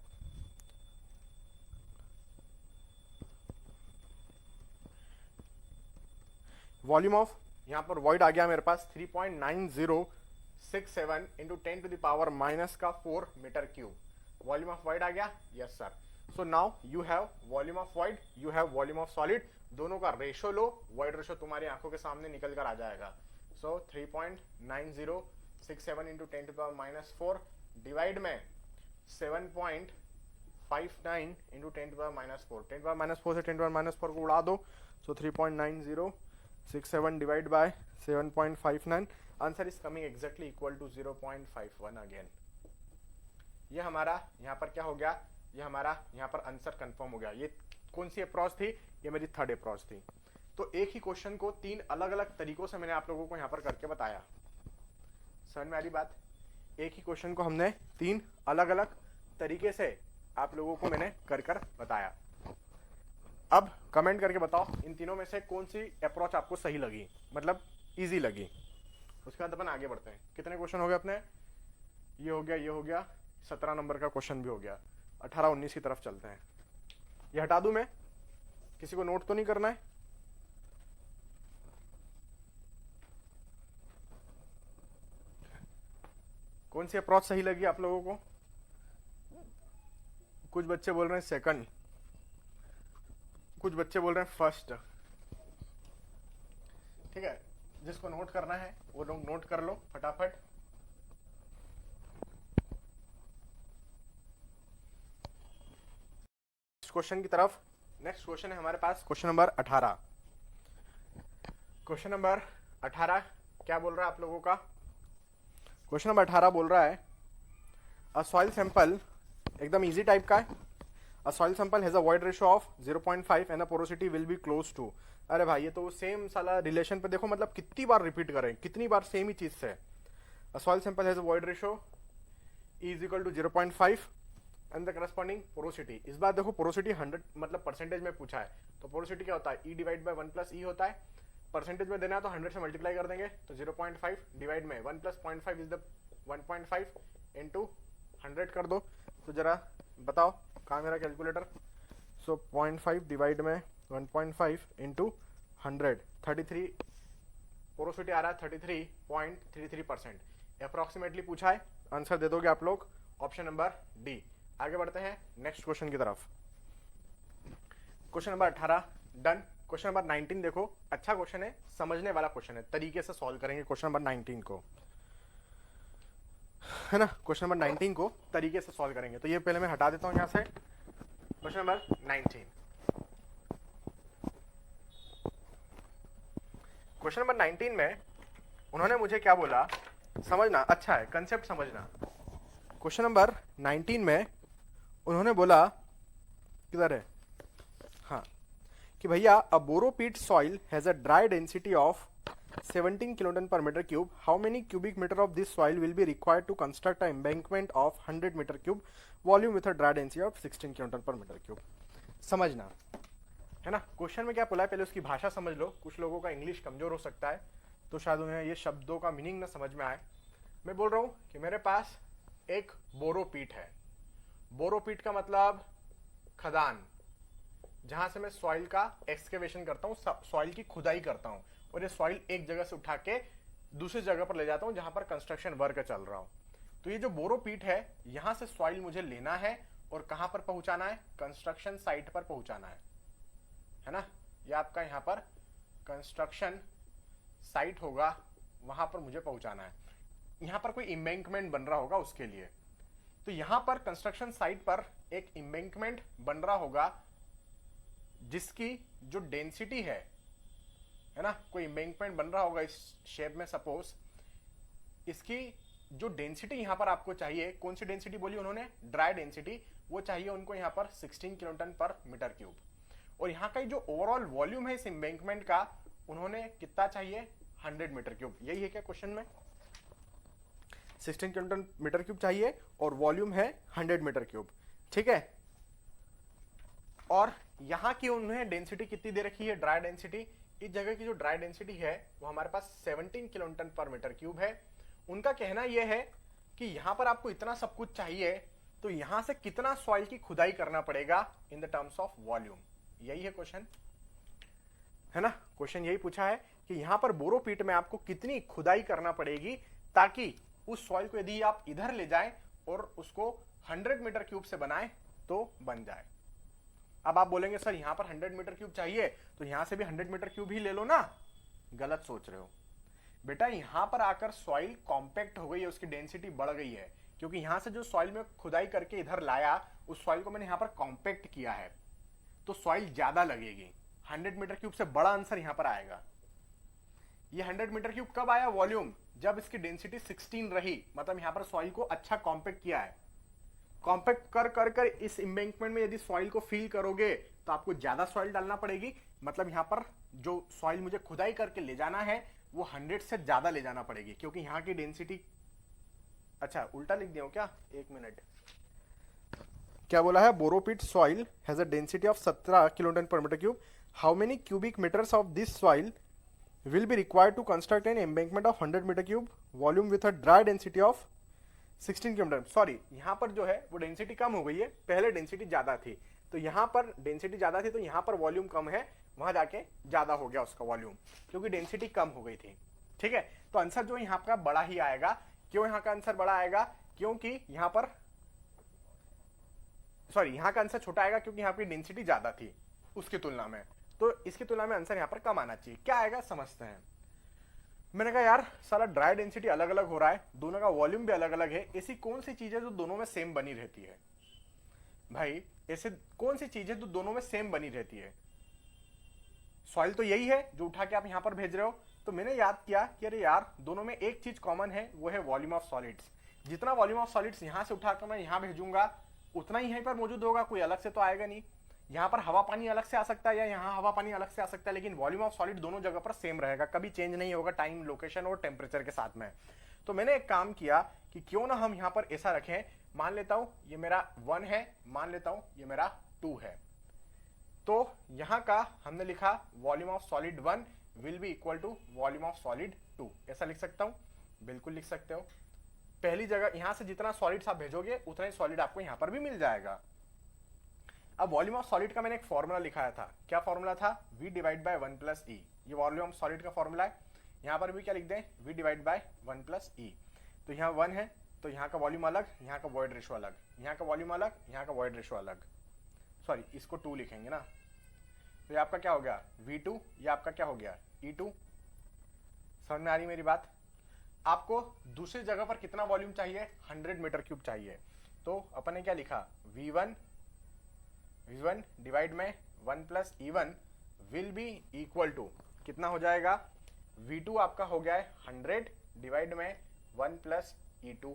वॉल्यूम ऑफ यहाँ पर वॉइड आ गया मेरे पास 3.9067 into 10 to the power -4 metre cube. Volume of void आ गया, yes sir. So now you have volume of void, you have volume of solid, दोनों का रेशो लो, वॉइड रेशो तुम्हारी आंखों के सामने निकल कर आ जाएगा। So 3.9067 into 10 to the power -4 divide में 7.59 into 10 to the power -4, 10 to the power -4 से 10 टू द पावर -4 को उड़ा दो। So 3.9067 divide by 7.59, answer is coming exactly equal to 0.51 again. ये हमारा यहाँ पर क्या हो गया, ये हमारा यहाँ पर आंसर कंफर्म हो गया। ये कौन सी अप्रोच थी, ये मेरी थर्ड अप्रोच थी। तो एक ही क्वेश्चन को 3 अलग अलग तरीकों से मैंने आप लोगों को यहाँ पर करके बताया। समझ में आ रही बात? एक ही क्वेश्चन को हमने 3 अलग अलग तरीके से आप लोगों को मैंने कर बताया। अब कमेंट करके बताओ इन तीनों में से कौन सी अप्रोच आपको सही लगी, मतलब इजी लगी। उसके बाद अपन आगे बढ़ते हैं। कितने क्वेश्चन हो गए अपने, ये हो गया, ये हो गया, 17 नंबर का क्वेश्चन भी हो गया। 18-19 की तरफ चलते हैं। ये हटा दूं मैं, किसी को नोट तो नहीं करना है? कौन सी अप्रोच सही लगी आप लोगों को? कुछ बच्चे बोल रहे हैं सेकंड, कुछ बच्चे बोल रहे हैं फर्स्ट। ठीक है, जिसको नोट करना है वो लोग नोट कर लो फटाफट। क्वेश्चन की तरफ, नेक्स्ट क्वेश्चन है हमारे पास क्वेश्चन नंबर 18। क्वेश्चन नंबर 18 क्या बोल रहा है आप लोगों का? क्वेश्चन नंबर 18 बोल रहा है अ सॉइल सैंपल, एकदम इजी टाइप का है। A soil sample has a void ratio of 0.5 and the porosity will be close to. अरे भाई ये तो सेम साला रिलेशन पे देखो, मतलब कितनी बार रिपीट करें, कितनी बार सेम ही चीज से। A soil sample has a void ratio is equal to 0.5 and the corresponding porosity. इस बार देखो पोरोसिटी 100 मतलब परसेंटेज में पूछा है, तो पोरोसिटी क्या होता है, ई डिवाइड बाय 1 प्लस ई होता है। परसेंटेज में देना है तो 100 से मल्टीप्लाई कर देंगे, तो 0.5 डिवाइड में 1 प्लस 0.5 इज द 1.5 इंटू 100 कर दो। तो जरा बताओ कहाँ मेरा कैलकुलेटर। सो 0.5 डिवाइड में 1.5 इंटू 100, 33 पोरोसिटी आ रहा है 33.33%। अप्रोक्सीमेटली पूछा है, आंसर दे दोगे आप लोग ऑप्शन नंबर डी। आगे बढ़ते हैं नेक्स्ट क्वेश्चन की तरफ। Question number 18 done. Question number 19 देखो, अच्छा क्वेश्चन है, समझने वाला क्वेश्चन है, तरीके से सॉल्व करेंगे क्वेश्चन नंबर 19 को, है ना। क्वेश्चन नंबर 19 को तरीके से सॉल्व करेंगे। तो ये पहले मैं हटा देता हूं यहां से। क्वेश्चन नंबर 19, क्वेश्चन नंबर 19 में उन्होंने मुझे क्या बोला, समझना अच्छा है, कंसेप्ट समझना। क्वेश्चन नंबर 19 में उन्होंने बोला, किधर है, हाँ, कि भैया a borrow pit soil has a dry density of 17 kiloton per metre cube. How many cubic metre of this soil will be required to construct a embankment of 100 metre cube volume with a dry density of 16 kiloton per metre cube. समझना है ना। Question में क्या बोला है पहले उसकी भाषा समझ लो। कुछ लोगों का इंग्लिश कमजोर हो सकता है तो शायद उन्हें ये शब्दों का मीनिंग ना समझ में आए। मैं बोल रहा हूं कि मेरे पास एक बोरोपीट है। बोरोपीट का मतलब खदान, जहां से मैं सॉइल का एक्सकेवेशन करता हूं, सॉइल की खुदाई करता हूं, और ये सॉइल एक जगह से उठा के दूसरी जगह पर ले जाता हूं जहां पर कंस्ट्रक्शन वर्क चल रहा हो। तो ये जो बोरोपीट है, यहां से सॉइल मुझे लेना है और कहां पर पहुंचाना है, कंस्ट्रक्शन साइट पर पहुंचाना है ना। ये आपका यहां पर कंस्ट्रक्शन साइट होगा, वहां पर मुझे पहुंचाना है। यहां पर कोई एम्बैंकमेंट बन रहा होगा उसके लिए। तो यहां पर कंस्ट्रक्शन साइट पर एक एम्बैंकमेंट बन रहा होगा जिसकी जो डेंसिटी है ना, कोई एम्बैंकमेंट बन रहा होगा इस शेप में। सपोज इसकी जो डेंसिटी यहां पर आपको चाहिए, कौन सी डेंसिटी बोली उन्होंने, ड्राई डेंसिटी, वो चाहिए उनको यहां पर 16 किलोटन पर मीटर क्यूब। और यहां का जो ओवरऑल वॉल्यूम है इस एम्बैंकमेंट का, उन्होंने कितना चाहिए, 100 मीटर क्यूब। यही है क्या क्वेश्चन में, 16 किलोटन मीटर क्यूब चाहिए और वॉल्यूम है 100 मीटर क्यूब, ठीक है। और यहां की उन्हें डेंसिटी कितनी दे रखी है, ड्राई डेंसिटी। इस जगह की जो ड्राई डेंसिटी है वो हमारे पास 17 किलोटन पर मीटर क्यूब है। उनका कहना यह है कि यहां पर आपको इतना सब कुछ चाहिए, तो यहां से कितना सॉइल की खुदाई करना पड़ेगा in the terms of volume. यही है क्वेश्चन, है ना। क्वेश्चन यही पूछा है कि यहां पर बोरोपीट में आपको कितनी खुदाई करना पड़ेगी ताकि उस सॉइल को यदि आप इधर ले जाएं और उसको 100 मीटर क्यूब से बनाएं तो बन जाए। अब आप बोलेंगे सर यहां पर 100 मीटर क्यूब चाहिए तो यहां से भी 100 मीटर क्यूब ही ले लो ना। गलत सोच रहे हो बेटा। यहां पर आकर सॉइल कॉम्पैक्ट हो गई है, उसकी डेंसिटी बढ़ गई है, क्योंकि यहां से जो सॉइल में खुदाई करके इधर लाया, उस सॉइल को मैंने यहां पर कॉम्पैक्ट किया है, तो सॉइल ज्यादा लगेगी। 100 मीटर क्यूब से बड़ा आंसर यहां पर आएगा। ये 100 मीटर क्यूब कब आया वॉल्यूम, जब इसकी डेंसिटी 16 रही, मतलब यहां पर सॉइल को अच्छा कॉम्पैक्ट किया है। कॉम्पैक्ट कर कर कर इस एम्बैंकमेंट में यदि सॉइल को फिल करोगे तो आपको ज्यादा सॉइल डालना पड़ेगी। मतलब यहां पर जो सॉइल मुझे खुदाई करके ले जाना है वो 100 से ज्यादा ले जाना पड़ेगी, क्योंकि यहां की डेंसिटी, अच्छा उल्टा लिख दिया हूं क्या, एक मिनट। क्या बोला है, borrow pit soil has a density of 17 kiloton per metre cube. How many cubic metres of this soil will be required to construct an embankment of 100 meter cube volume with a dry density of 16 kilometre. Sorry, यहाँ पर जो है वो density कम हो गई है, पहले density ज्यादा थी, तो यहाँ पर डेंसिटी ज्यादा थी तो यहाँ पर वॉल्यूम कम है, वहां जाके ज्यादा हो गया उसका वॉल्यूम, क्योंकि डेंसिटी कम हो गई थी। ठीक है, तो आंसर जो यहाँ का बड़ा ही आएगा। क्यों यहाँ का आंसर बड़ा आएगा, क्योंकि यहाँ पर, सॉरी यहाँ का आंसर छोटा आएगा क्योंकि यहाँ की डेंसिटी ज्यादा थी उसकी तुलना में, तो इसकी तुलना में आंसर यहाँ पर कम आना चाहिए। क्या आएगा समझते हैं। मैंने कहा यार साला ड्राई डेंसिटी अलग अलग हो रहा है, दोनों का वॉल्यूम भी अलग अलग है, ऐसी कौन सी चीज है जो दोनों में सेम बनी रहती है भाई, ऐसे कौन सी चीज है जो दोनों में सेम बनी रहती है। सॉइल तो यही है जो उठा के आप यहां पर भेज रहे हो, तो मैंने याद किया कि अरे यार दोनों में एक चीज कॉमन है, वो है वॉल्यूम ऑफ सॉलिड्स। जितना वॉल्यूम ऑफ सॉलिड्स यहां से उठाकर मैं यहां भेजूंगा उतना ही यहीं पर मौजूद होगा, कोई अलग से तो आएगा नहीं। यहाँ पर हवा पानी अलग से आ सकता है या यहाँ हवा पानी अलग से आ सकता है, लेकिन वॉल्यूम ऑफ सॉलिड दोनों जगह पर सेम रहेगा, कभी चेंज नहीं होगा टाइम, लोकेशन और टेम्परेचर के साथ में। तो मैंने एक काम किया कि क्यों ना हम यहाँ पर ऐसा रखें, मान लेता हूं ये मेरा 1 है, मान लेता हूं ये मेरा 2 है। तो यहां का हमने लिखा volume of solid 1 will be equal to volume of solid 2, ऐसा लिख सकता हूं, बिल्कुल लिख सकते हो। पहली जगह यहां से जितना सॉलिड्स आप भेजोगे उतना ही सॉलिड आपको यहां पर भी मिल जाएगा। अब वॉल्यूम ऑफ सॉलिड का मैंने एक फॉर्मूला लिखाया था, क्या फॉर्मूला था, v डिवाइड बाय 1 प्लस ई, ये वॉल्यूम ऑफ सॉलिड का फॉर्मूला है। यहां पर भी क्या लिख दें, v divide by 1 plus E. तो यहाँ 1 है तो यहाँ का वॉल्यूम अलग, यहाँ का वॉइड रेशो अलग, यहाँ का वॉल्यूम अलग, यहाँ का वॉइड रेशो अलग, सॉरी इसको 2 लिखेंगे ना। तो ये आपका क्या हो गया v2, ये आपका क्या हो गया e2। समझ में आ रही मेरी बात। आपको दूसरी जगह पर कितना वॉल्यूम चाहिए, 100 मीटर क्यूब चाहिए। तो अपन ने क्या लिखा, v1 डिवाइड में 1 plus e1 will be equal to कितना हो जाएगा, v2 आपका हो गया है 100 डिवाइड में 1 प्लस e2।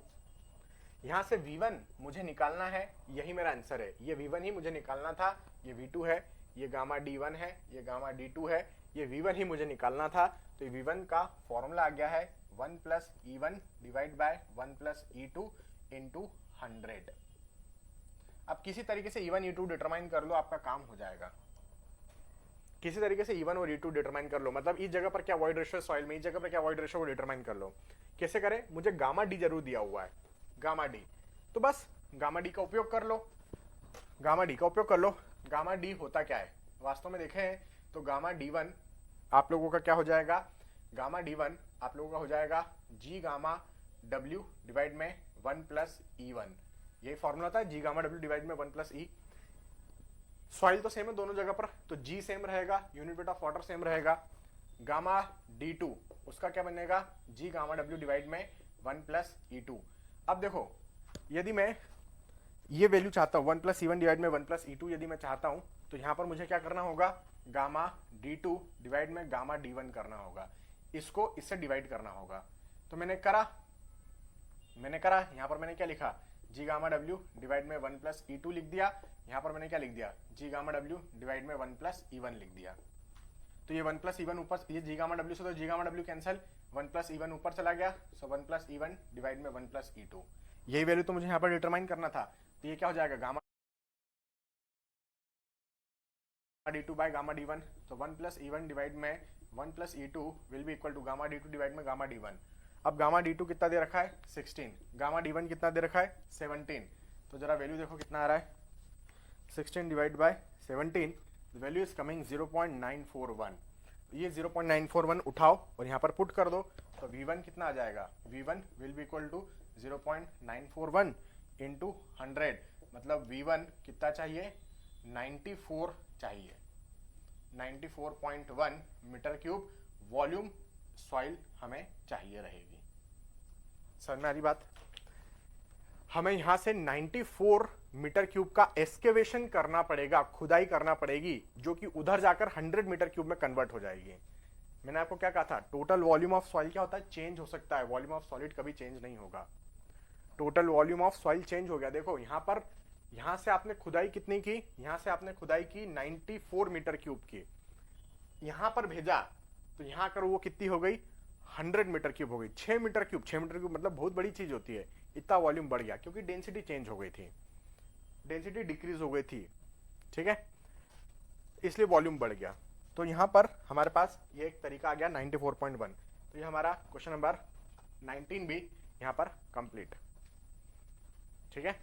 यहां से v1 मुझे निकालना है, यही मेरा आंसर है, ये v1 ही मुझे निकालना था, ये v2 है, ये गामा d1 है, ये गामा d2 है, ये v1 ही मुझे निकालना था। तो ये v1 का फॉर्मूला आ गया है 1 plus e1 divide by 1 plus e2 into 100। अब किसी तरीके से e1 e2 डिटरमाइन कर लो, आपका काम हो जाएगा। किसी तरीके से e1 और e2 डिटरमाइन कर लो, मतलब इस जगह पर क्या वॉइड रेशो है सॉइल में, इस जगह पर क्या वॉइड रेशो को डिटरमाइन कर लो। कैसे करें, मुझे गामा डी जरूर दिया हुआ है, गामा डी, तो बस गामा डी का उपयोग कर लो, गामा डी का उपयोग कर लो। गामा डी होता क्या है, वास्तव में देखें तो गामा d1 आप लोगों का क्या हो जाएगा, गामा d1 आप लोगों का हो जाएगा g गामा w डिवाइड में 1 प्लस e1, यही फॉर्मूला था, g गामा w डिवाइड में 1 प्लस e। सॉइल तो सेम है दोनों जगह पर, तो g सेम रहेगा, unit weight of water same रहेगा। गामा d2 उसका क्या बनेगा, g गामा w डिवाइड में 1 प्लस e2। अब देखो यदि मैं ये वैल्यू चाहता हूँ 1 प्लस e1 डिवाइड में 1 प्लस e2 यदि मैं चाहता हूँ, तो यहाँ पर मुझे क्या करना होगा, गामा d2 डिवाइड में गामा d1 करना होगा, इसको इससे डिवाइड करना होगा। तो मैंने करा यहाँ पर मैंने क्या लिखा, g गामा w डिवाइड में 1 प्लस e2 लिख दिया, यहाँ पर मैंने क्या लिख दिया, g गामा w डिवाइड में 1 प्लस e1 लिख दिया। तो ये 1 प्लस e1 ऊपर, ये g गामा w से तो g gamma w cancel, 1 plus e1 ऊपर चला गया, सो 1 प्लस e1 डिवाइड में 1 प्लस e2, यही वैल्यू तो मुझे यहाँ पर डिटरमाइन करना था। तो ये क्या हो जाएगा, gamma d2 by gamma d1, तो 1 प्लस e1 डिवाइड में 1 plus e2 will be equal to gamma d2 divide में गामा d1। अब गामा d2 कितना दे रखा है 16, गामा d1 कितना दे रखा है 17, तो जरा वैल्यू देखो कितना आ रहा है, 16 divide by 17, the value is coming 0.941। ये 0.941 उठाओ और यहाँ पर पुट कर दो, तो v1 कितना आ जाएगा, v1 will be equal to 0.941 into 100, मतलब v1 कितना चाहिए 94 चाहिए, 94.1 मीटर क्यूब वॉल्यूम सॉइल हमें चाहिए रहेगी। समझ में आ रही बात। हमें यहां से 94 मीटर क्यूब का एक्सकेवेशन करना पड़ेगा, खुदाई करना पड़ेगी, जो कि उधर जाकर 100 मीटर क्यूब में कन्वर्ट हो जाएगी। मैंने आपको क्या कहा था, टोटल वॉल्यूम ऑफ सॉइल क्या होता है, चेंज हो सकता है, वॉल्यूम ऑफ सॉलिड कभी चेंज नहीं होगा। Total volume of soil change हो गया। देखो यहाँ पर, यहां से आपने खुदाई कितनी की, यहां से आपने खुदाई की 94 मीटर क्यूब की, यहां पर भेजा तो यहां कर वो कितनी हो गई 100 मीटर क्यूब हो गई, 6 मीटर क्यूब, 6 मीटर क्यूब मतलब बहुत बड़ी चीज होती है। इतना वॉल्यूम बढ़ गया क्योंकि डेंसिटी चेंज हो गई थी, डेंसिटी डिक्रीज हो गई थी, ठीक है, इसलिए वॉल्यूम बढ़ गया। तो यहां पर हमारे पास ये एक तरीका आ गया 94.1। तो ये हमारा क्वेश्चन नंबर 19 भी यहां पर कंप्लीट, ठीक है।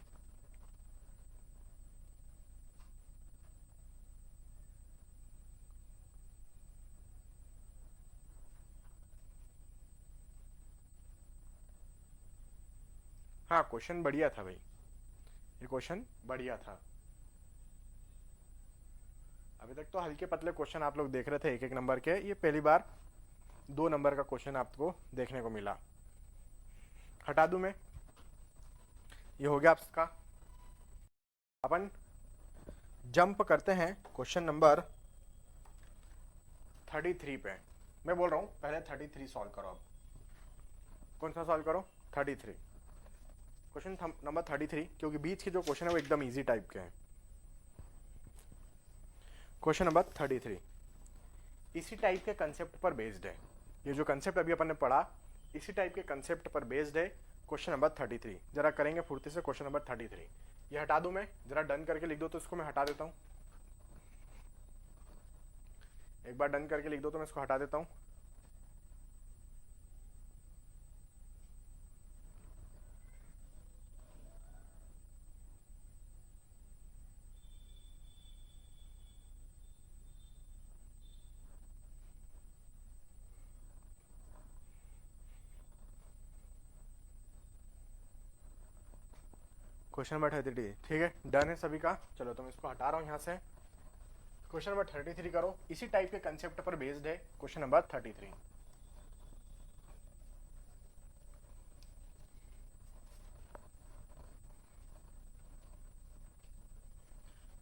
हाँ क्वेश्चन बढ़िया था भाई, ये क्वेश्चन बढ़िया था। अभी तक तो हल्के पतले क्वेश्चन आप लोग देख रहे थे एक एक नंबर के, ये पहली बार 2 नंबर का क्वेश्चन आपको देखने को मिला। हटा दूं मैं, ये हो गया आपका। अपन जंप करते हैं क्वेश्चन नंबर 33 पे। मैं बोल रहा हूं पहले 33 सॉल्व करो। अब कौन सा सॉल्व करो, 33। क्वेश्चन नंबर 33, क्योंकि बीच के जो क्वेश्चन है वो एकदम इजी टाइप के हैं। क्वेश्चन नंबर 33 इसी टाइप के कंसेप्ट पर बेस्ड है। ये जो कंसेप्ट अभी अपन ने पढ़ा इसी टाइप के कंसेप्ट पर बेस्ड है। क्वेश्चन नंबर 33 जरा करेंगे फुर्ती से। क्वेश्चन नंबर 33 ये हटा दूं मैं, जरा डन करके लिख दो तो इसको मैं हटा देता हूं। एक बार डन करके लिख दो तो मैं इसको हटा देता हूं। क्वेश्चन नंबर 33 ठीक है, डन है सभी का। चलो तो मैं इसको हटा रहा हूं यहां से। क्वेश्चन नंबर 33 करो, इसी टाइप के कंसेप्ट पर बेस्ड है। क्वेश्चन नंबर 33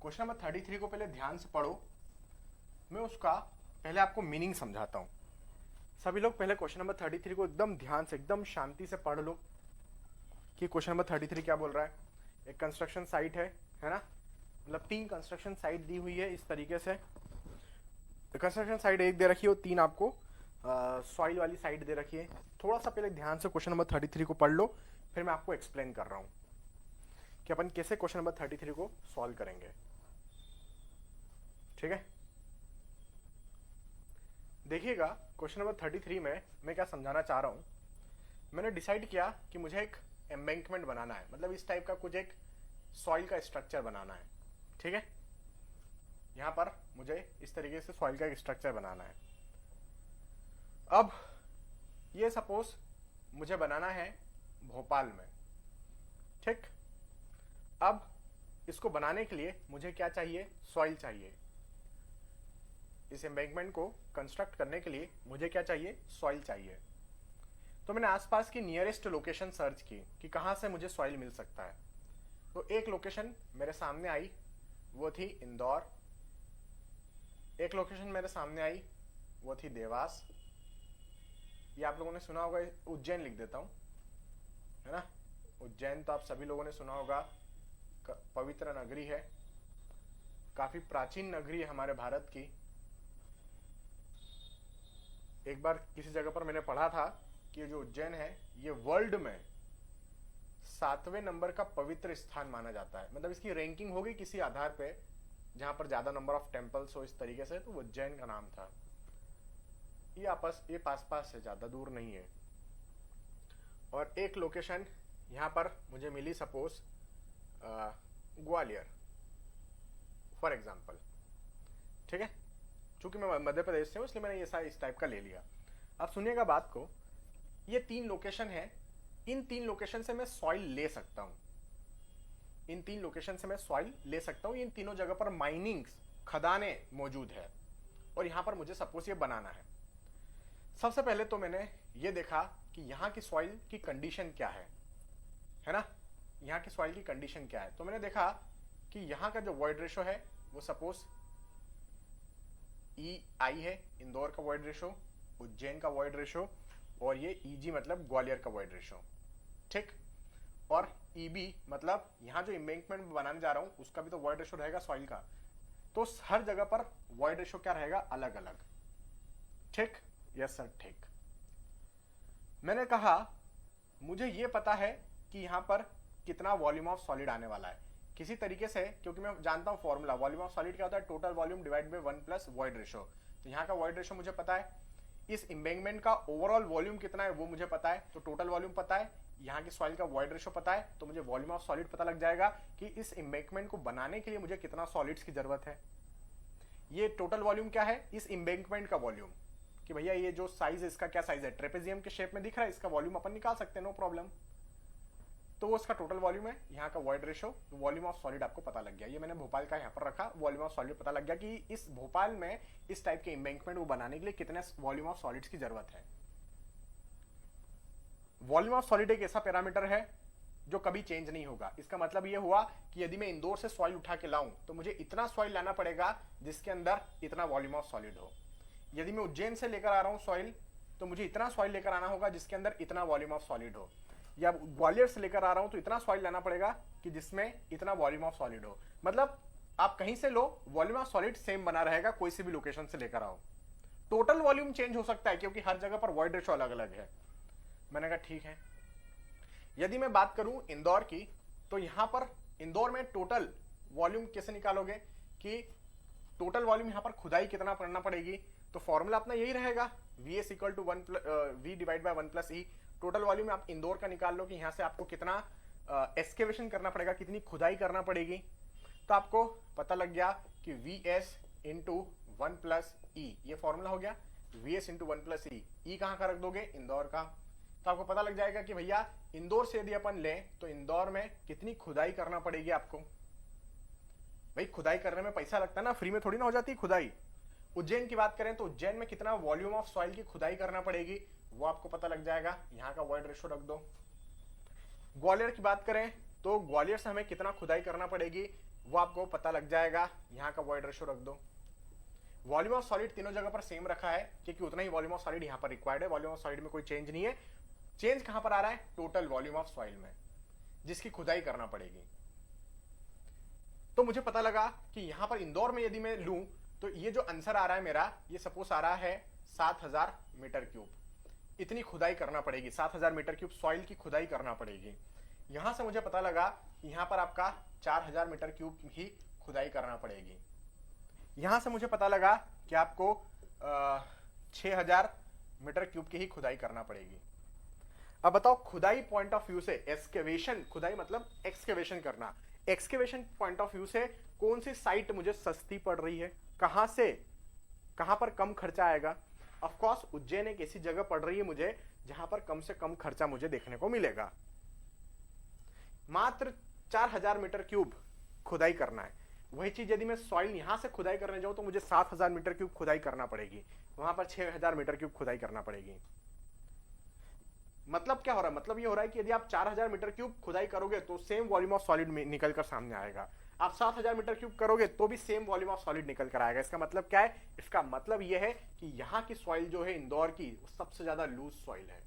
क्वेश्चन नंबर 33 को पहले ध्यान से पढ़ो, मैं उसका पहले आपको मीनिंग समझाता हूं। सभी लोग पहले क्वेश्चन नंबर 33 को एकदम ध्यान से एकदम शांति से पढ़ लो कि क्वेश्चन नंबर 33 क्या बोल रहा है। एक कंस्ट्रक्शन साइट है ना, मतलब 3 कंस्ट्रक्शन साइट दी हुई है इस तरीके से। कंस्ट्रक्शन साइट एक दे रखी है और 3 आपको सॉइल वाली साइट दे रखी है। थोड़ा सा पहले ध्यान से क्वेश्चन नंबर 33 को पढ़ लो, फिर मैं आपको एक्सप्लेन कर रहा हूं कि अपन कैसे क्वेश्चन नंबर 33 को सॉल्व करेंगे। ठीक है, देखिएगा क्वेश्चन नंबर 33 में मैं क्या समझाना चाह रहा हूं। मैंने डिसाइड किया कि मुझे एक एम्बैंकमेंट बनाना है, मतलब इस टाइप का कुछ एक सॉइल का स्ट्रक्चर बनाना है। ठीक है, यहां पर मुझे इस तरीके से सॉइल का एक स्ट्रक्चर बनाना है। अब ये सपोज मुझे बनाना है भोपाल में। ठीक, अब इसको बनाने के लिए मुझे क्या चाहिए, सॉइल चाहिए। इस एम्बैंकमेंट को कंस्ट्रक्ट करने के लिए मुझे क्या चाहिए, सॉइल चाहिए। तो मैंने आसपास की नियरेस्ट लोकेशन सर्च की कि कहां से मुझे सॉइल मिल सकता है। तो एक लोकेशन मेरे सामने आई, वो थी इंदौर। एक लोकेशन मेरे सामने आई, वो थी देवास। ये आप लोगों ने सुना होगा, उज्जैन लिख देता हूं, है ना। उज्जैन तो आप सभी लोगों ने सुना होगा, पवित्र नगरी है, काफी प्राचीन नगरी है हमारे भारत की। एक बार किसी जगह पर मैंने पढ़ा था कि ये जो उज्जैन है ये वर्ल्ड में 7वें नंबर का पवित्र स्थान माना जाता है। मतलब इसकी रैंकिंग होगी किसी आधार पे जहां पर ज्यादा नंबर ऑफ टेम्पल्स हो इस तरीके से, तो उज्जैन का नाम था। ये पास पास है, ज्यादा दूर नहीं है। और एक लोकेशन यहां पर मुझे मिली सपोज ग्वालियर फॉर एग्जाम्पल। ठीक है, चूंकि मैं मध्य प्रदेश से हूं इसलिए मैंने ये इस टाइप का ले लिया। अब सुनिएगा बात को, ये 3 लोकेशन है, इन 3 लोकेशन से मैं सॉइल ले सकता हूं। इन 3 लोकेशन से मैं सॉइल ले सकता हूं। इन तीनों जगह पर माइनिंग्स, खदानें मौजूद है और यहां पर मुझे सपोज ये बनाना है। सबसे पहले तो मैंने ये देखा कि यहां की सॉइल की कंडीशन क्या है ना, यहां की सॉइल की कंडीशन क्या है। तो मैंने देखा कि यहां का जो वॉइड रेशो है वो सपोज EI है, इंदौर का वॉइड रेशो, उज्जैन का वॉइड रेशो, और ये EG मतलब ग्वालियर का वॉइड रेशो। ठीक, और EB मतलब यहां जो एम्बैंकमेंट बनाने जा रहा हूं उसका भी तो वॉइड रेशो रहेगा सॉइल का। तो हर जगह पर वॉइड रेशो क्या रहेगा, अलग अलग। ठीक, यस सर, ठीक। मैंने कहा मुझे ये पता है कि यहां पर कितना वॉल्यूम ऑफ सॉलिड आने वाला है किसी तरीके से, क्योंकि मैं जानता हूं फॉर्मूला वॉल्यूम ऑफ सॉलिड क्या होता है, total volume divide by 1 plus void ratio. तो यहां का वॉइड रेशो मुझे पता है, इस एम्बैंकमेंट का ओवरऑल वॉल्यूम कितना है वो मुझे पता है, तो टोटल वॉल्यूम पता है, यहाँ की सॉइल का वॉइड रेशो पता है, तो मुझे वॉल्यूम ऑफ सॉलिड पता लग जाएगा कि इस एम्बैंकमेंट को बनाने के लिए मुझे कितना सॉलिड्स की जरूरत है। ये टोटल वॉल्यूम क्या है, इस एम्बैंकमेंट का वॉल्यूम, कि भैया ये जो साइज है इसका क्या साइज है, ट्रेपेजियम के शेप में दिख रहा है, इसका वॉल्यूम अपन निकाल सकते हैं, नो प्रॉब्लम। तो वो इसका टोटल वॉल्यूम है, यहाँ का वॉइड रेशो, तो वॉल्यूम ऑफ सॉलिड आपको पता लग गया। ये मैंने भोपाल का यहाँ पर रखा, वॉल्यूम ऑफ सॉलिड पता लग गया कि इस भोपाल में इस टाइप के एम्बैंकमेंट को बनाने के लिए कितने वॉल्यूम ऑफ सॉलिड्स की जरूरत है। वॉल्यूम ऑफ सॉलिड एक ऐसा पैरामीटर है जो कभी चेंज नहीं होगा। इसका मतलब ये हुआ कि यदि मैं इंदौर से सॉइल उठा के लाऊं तो मुझे इतना सॉइल लाना पड़ेगा जिसके अंदर इतना वॉल्यूम ऑफ सॉलिड हो। यदि मैं उज्जैन से लेकर आ रहा हूं सॉइल तो मुझे इतना सॉइल लेकर आना होगा जिसके अंदर इतना वॉल्यूम ऑफ सॉलिड हो। या ग्वालियर से लेकर आ रहा हूं तो इतना सॉइल लाना पड़ेगा कि जिसमें इतना वॉल्यूम ऑफ सॉलिड हो। मतलब आप कहीं से लो, वॉल्यूम ऑफ सॉलिड सेम बना रहेगा, कोई सी भी लोकेशन से लेकर आओ। टोटल वॉल्यूम चेंज हो सकता है क्योंकि हर जगह पर वॉइड रेशो अलग अलग है। मैंने कहा ठीक है। यदि मैं बात करूं इंदौर की, तो यहां पर इंदौर में टोटल वॉल्यूम कैसे निकालोगे कि टोटल वॉल्यूम यहां पर खुदाई कितना करना पड़ेगी, तो फॉर्मूला अपना यही रहेगा VS equal to V divide by 1 plus E. Total volume आप इंदौर का निकाल लो कि यहां से आपको कितना एक्सकेवेशन करना पड़ेगा, कितनी खुदाई करना पड़ेगी। तो आपको पता लग गया कि VS इंटू 1 प्लस ई, ये फॉर्मूला हो गया VS इंटू 1 प्लस ई कहां का रख दोगे, इंदौर का। तो आपको पता लग जाएगा कि भैया इंदौर से यदि अपन लें तो इंदौर में कितनी खुदाई करना पड़ेगी आपको। भाई खुदाई करने में पैसा लगता है ना, फ्री में थोड़ी ना हो जाती खुदाई। उज्जैन की बात करें तो उज्जैन में कितना वॉल्यूम ऑफ सॉइल की खुदाई करना पड़ेगी वो आपको पता लग जाएगा, यहाँ का वॉइड रेशो रख दो। ग्वालियर की बात करें तो ग्वालियर से हमें कितना खुदाई करना पड़ेगी वो आपको पता लग जाएगा, यहाँ का वॉइड रेशो रख दो। वॉल्यूम ऑफ सॉलिड तीनों जगह पर सेम रखा है क्योंकि उतना ही वॉल्यूम ऑफ सॉलिड यहाँ पर रिक्वायर्ड है। वॉल्यूम ऑफ सॉलिड में कोई चेंज नहीं है। चेंज कहां पर आ रहा है, टोटल वॉल्यूम ऑफ सॉइल में, जिसकी खुदाई करना पड़ेगी। तो मुझे पता लगा कि यहां पर इंदौर में यदि मैं लूं तो ये जो आंसर आ रहा है मेरा, ये सपोज आ रहा है 7000 मीटर क्यूब। इतनी खुदाई करना पड़ेगी, 7000 मीटर क्यूब सॉइल की खुदाई करना पड़ेगी। यहां से मुझे पता लगा कि यहां पर आपका 4000 मीटर क्यूब ही खुदाई करना पड़ेगी। यहां से मुझे पता लगा कि आपको 6000 मीटर क्यूब की ही खुदाई करना पड़ेगी। अब बताओ खुदाई पॉइंट ऑफ व्यू से, एक्सकेवेशन, खुदाई मतलब एक्सकेवेशन करना, एक्सकेवेशन पॉइंट ऑफ व्यू से कौन सी साइट मुझे सस्ती पड़ रही है, कहां से कहां पर कम खर्चा आएगा। ऑफ कोर्स उज्जैन एक ऐसी जगह पड़ रही है मुझे जहां पर कम से कम खर्चा मुझे देखने को मिलेगा। मात्र 4000 मीटर क्यूब खुदाई करना है। वही चीज यदि मैं सॉइल यहां से खुदाई करने जाऊं तो मुझे 7000 मीटर क्यूब खुदाई करना पड़ेगी, वहां पर 6000 मीटर क्यूब खुदाई करना पड़ेगी। मतलब क्या हो रहा है, मतलब ये हो रहा है कि यदि आप 4000 मीटर क्यूब खुदाई करोगे तो सेम वॉल्यूम ऑफ सॉलिड निकल कर सामने आएगा। आप 7000 मीटर क्यूब करोगे तो भी सेम वॉल्यूम ऑफ सॉलिड निकल कर आएगा। इसका मतलब क्या है, इसका मतलब यह है कि यहाँ की सॉइल जो है इंदौर की, वो सबसे ज्यादा लूज सॉइल है।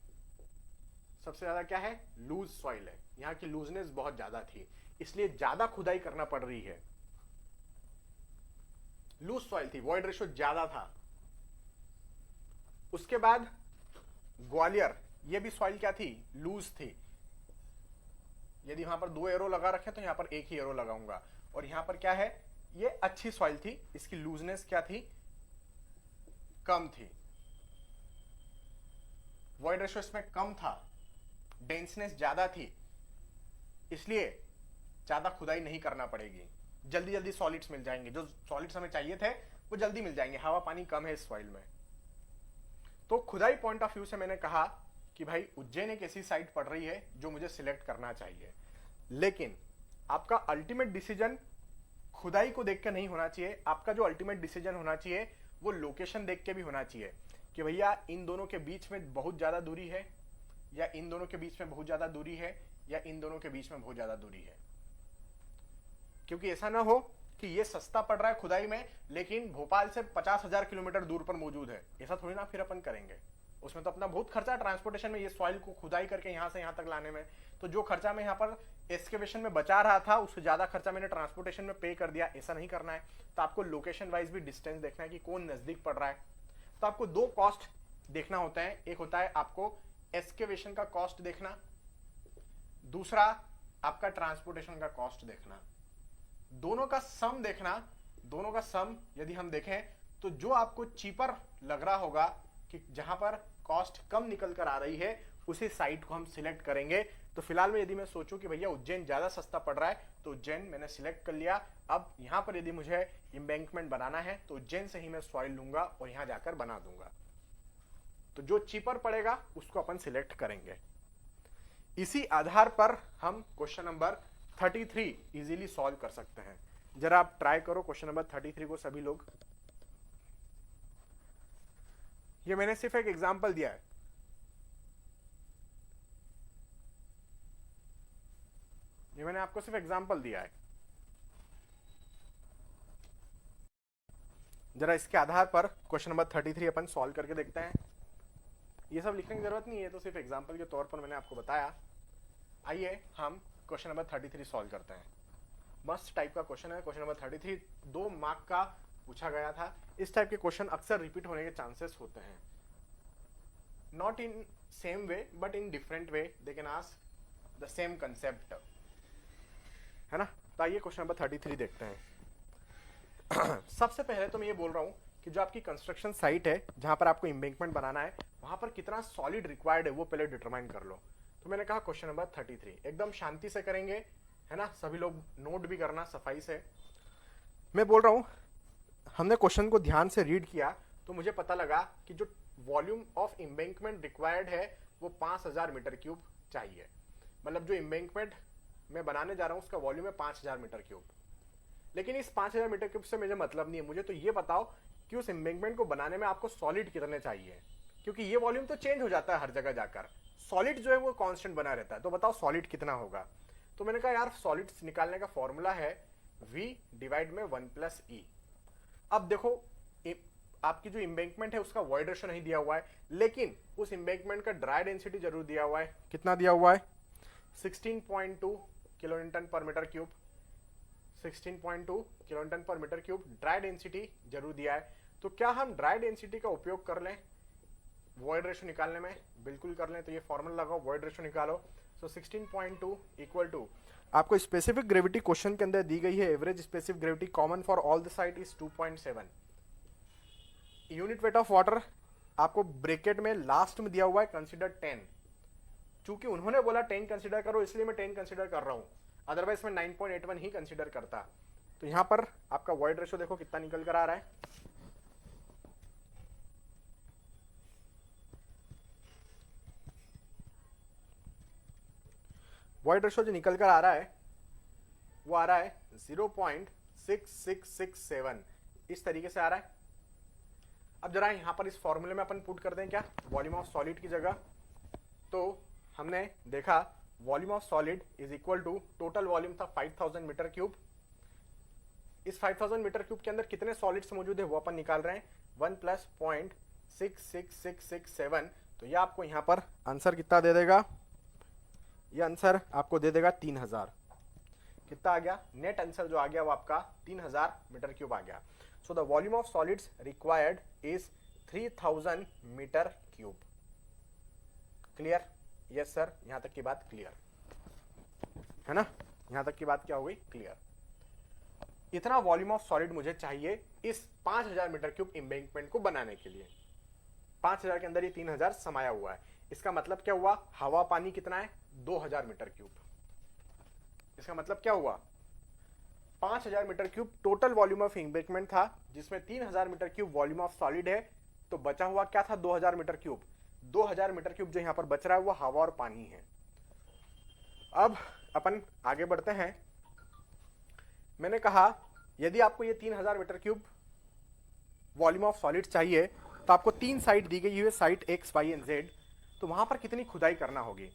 सबसे ज्यादा क्या है, लूज सॉइल है। यहाँ की लूजनेस बहुत ज्यादा थी, इसलिए ज्यादा खुदाई करना पड़ रही है। लूज सॉइल थी, वॉइड रेशो ज्यादा था। उसके बाद ग्वालियर, ये भी सॉइल क्या थी, लूज थी। यदि वहां पर 2 एरो लगा रखे तो यहां पर एक ही एरो लगाऊंगा। और यहां पर क्या है, ये अच्छी सॉइल थी, इसकी लूजनेस क्या थी, कम थी। वॉइड रेशो इसमें कम था, डेंसनेस ज्यादा थी, इसलिए ज्यादा खुदाई नहीं करना पड़ेगी। जल्दी जल्दी सॉलिड्स मिल जाएंगे, जो सॉलिड्स हमें चाहिए थे वो जल्दी मिल जाएंगे। हवा पानी कम है इस सॉइल में। तो खुदाई पॉइंट ऑफ व्यू से मैंने कहा कि भाई उज्जैन एक ऐसी साइट पड़ रही है जो मुझे सिलेक्ट करना चाहिए। लेकिन आपका अल्टीमेट डिसीजन खुदाई को देख के नहीं होना चाहिए। आपका जो अल्टीमेट डिसीजन होना चाहिए वो लोकेशन देख के भी होना चाहिए कि भैया इन दोनों के बीच में बहुत ज्यादा दूरी है, या इन दोनों के बीच में बहुत ज्यादा दूरी है, या इन दोनों के बीच में बहुत ज्यादा दूरी है। क्योंकि ऐसा ना हो कि ये सस्ता पड़ रहा है खुदाई में लेकिन भोपाल से 50,000 किलोमीटर दूर पर मौजूद है। ऐसा थोड़ी ना फिर अपन करेंगे, उसमें तो अपना बहुत खर्चा है ट्रांसपोर्टेशन में, ये सॉइल को खुदाई करके यहां से यहां तक लाने में। तो जो खर्चा मैं यहाँ पर एक्सकेवेशन में बचा रहा था उससे ज्यादा खर्चा मैंने ट्रांसपोर्टेशन में पे कर दिया। ऐसा नहीं करना है। तो आपको लोकेशन वाइज भी डिस्टेंस देखना है कि कौन नजदीक पड़ रहा है। तो आपको 2 कॉस्ट देखना होता है। एक होता है आपको एक्सकेवेशन का कॉस्ट देखना, दूसरा आपका ट्रांसपोर्टेशन का कॉस्ट देखना। दोनों का सम देखना। दोनों का सम यदि हम देखें तो जो आपको चीपर लग रहा होगा कि जहां पर कॉस्ट कम निकल कर आ रही है उसी साइट को हम सिलेक्ट करेंगे। तो फिलहाल में यदि मैं सोचूं कि भैया उज्जैन ज्यादा सस्ता पड़ रहा है तो उज्जैन मैंने सिलेक्ट कर लिया। अब यहां पर यदि मुझे एम्बैंकमेंट बनाना है तो उज्जैन से ही मैं सॉइल लूंगा और यहां जाकर बना दूंगा। तो जो चीपर पड़ेगा उसको अपन सिलेक्ट करेंगे। इसी आधार पर हम क्वेश्चन नंबर 33 इजीली सॉल्व कर सकते हैं। जरा आप ट्राई करो क्वेश्चन नंबर 33 को सभी लोग। ये मैंने सिर्फ एक एग्जांपल दिया है। ये मैंने आपको सिर्फ एग्जांपल दिया है। जरा इसके आधार पर क्वेश्चन नंबर 33 अपन सॉल्व करके देखते हैं। ये सब लिखने की जरूरत नहीं है, तो सिर्फ एग्जांपल के तौर पर मैंने आपको बताया। आइए हम क्वेश्चन नंबर 33 सॉल्व करते हैं। मस्त टाइप का क्वेश्चन है, क्वेश्चन नंबर 33 2 मार्क का पूछा गया था। इस टाइप के क्वेश्चन अक्सर रिपीट होने के चांसेस होते हैं, not in same way but in different way they can ask the same concept, है ना। तो आइए क्वेश्चन नंबर 33 देखते हैं। सबसे पहले तो मैं ये बोल रहा हूँ कि जो आपकी कंस्ट्रक्शन साइट है जहां पर आपको एम्बैंकमेंट बनाना है, वहां पर कितना सॉलिड रिक्वायर्ड है वो पहले डिटरमाइन कर लो। तो मैंने कहा क्वेश्चन नंबर 33 एकदम शांति से करेंगे, है ना, सभी लोग नोट भी करना सफाई से। मैं बोल रहा हूं, हमने क्वेश्चन को ध्यान से रीड किया तो मुझे पता लगा कि जो वॉल्यूम ऑफ एम्बैंकमेंट रिक्वायर्ड है वो 5000 मीटर क्यूब चाहिए। मतलब जो एम्बैंकमेंट मैं बनाने जा रहा हूं उसका वॉल्यूम है 5000 मीटर क्यूब। लेकिन इस 5000 मीटर क्यूब से मुझे मतलब नहीं है, मुझे तो ये बताओ कि उस एम्बैंकमेंट को बनाने में आपको सॉलिड कितने चाहिए, क्योंकि ये वॉल्यूम तो चेंज हो जाता है हर जगह जाकर, सॉलिड जो है वो कांस्टेंट बना रहता है। तो बताओ सॉलिड कितना होगा। तो मैंने कहा यार सॉलिड्स निकालने का फॉर्मूला है V डिवाइड में 1 प्लस ई। अब देखो आपकी जो एम्बैंकमेंट है उसका वॉइड रेशियो नहीं दिया हुआ है, लेकिन उस एम्बैंकमेंट का ड्राई डेंसिटी जरूर दिया हुआ है। कितना दिया हुआ है? 16.2 किलो न्यूटन पर मीटर क्यूब। 16.2 किलो न्यूटन पर मीटर क्यूब ड्राई डेंसिटी जरूर दिया है। तो क्या हम ड्राई डेंसिटी का उपयोग कर लें वॉइड रेशियो निकालने में? बिल्कुल कर लें। तो ये फॉर्मूला लगाओ, वॉइड रेशियो निकालो। सो 16.2 इक्वल टू, आपको स्पेसिफिक ग्रेविटी क्वेश्चन के अंदर दी गई है, average specific gravity common for all the site is 2.7। Unit weight of water आपको ब्रैकेट में लास्ट में दिया हुआ है कंसीडर 10। चूंकि उन्होंने बोला 10 कंसीडर करो इसलिए मैं 10 कंसीडर कर रहा हूं, अदरवाइज मैं 9.81 ही कंसीडर करता। तो यहां पर आपका वॉइड रेशियो देखो कितना निकल कर आ रहा है। वॉइड रेशियो जो निकल कर आ रहा है वो आ रहा है 0.6667, इस तरीके से आ रहा है। अब जरा यहां पर इस फॉर्मूले में अपन पुट कर दें क्या वॉल्यूम ऑफ सॉलिड की जगह। तो हमने देखा volume of solid is equal to, total volume था 5000 मीटर क्यूब। इस 5000 मीटर क्यूब के अंदर कितने सॉलिड्स मौजूद है वो अपन निकाल रहे हैं, 1 प्लस 0.66667। तो ये आपको यहां पर आंसर कितना दे देगा? ये आंसर आपको दे देगा 3000। कितना आ गया? नेट आंसर जो आ गया वो आपका 3000 मीटर क्यूब आ गया। So the volume of solids required is 3000 metre cube. Clear? Yes sir, यहां तक की बात क्लियर है ना। यहां तक की बात क्या हो गई? क्लियर। इतना वॉल्यूम ऑफ सॉलिड मुझे चाहिए इस 5000 मीटर क्यूब एम्बैंकमेंट को बनाने के लिए। 5000 के अंदर ये 3000 समाया हुआ है। इसका मतलब क्या हुआ? हवा पानी कितना है? 2000 मीटर क्यूब। इसका मतलब क्या हुआ? 5000 metre cube total volume of embankment था, जिसमें 3000 metre cube volume of solid है। तो बचा हुआ क्या था? 2000 मीटर क्यूब। 2000 मीटर क्यूब जो यहां पर बच रहा है वो हवा और पानी है। अब अपन आगे बढ़ते हैं। मैंने कहा यदि आपको ये 3000 metre cube volume of solid चाहिए तो आपको 3 साइट दी गई है, site X Y and Z. तो वहां पर कितनी खुदाई करना होगी?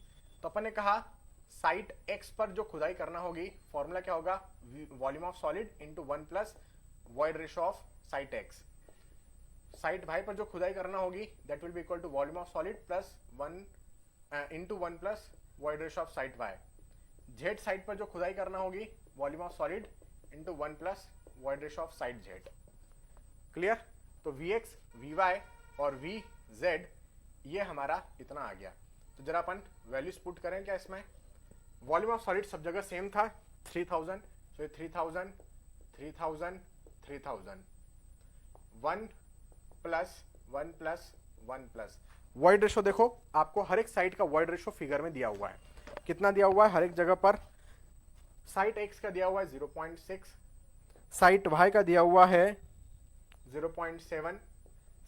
तो अपन ने कहा साइट एक्स पर जो खुदाई करना होगी, फॉर्मूला क्या होगा? Volume of solid into 1 plus void ratio of site X. Site Y पर जो खुदाई करना होगी that will be equal to volume of solid plus 1 into 1 plus void ratio of site Y. Z side पर जो खुदाई करना होगी volume of solid into 1 plus void ratio of site Z. Clear? तो Vx, Vy और Vz ये हमारा इतना आ गया। तो जरा अपन वैल्यूज पुट करें क्या इसमें। वॉल्यूम ऑफ सॉलिड सब जगह सेम था 3000, तो ये 3000 3000 3000 1 plus 1 plus 1 plus void ratio देखो आपको हर एक साइड का वॉइड रेशियो फिगर में दिया हुआ है। कितना दिया हुआ है हर एक जगह पर? साइट एक्स का दिया हुआ है 0.6, साइट वाई का दिया हुआ है 0.7,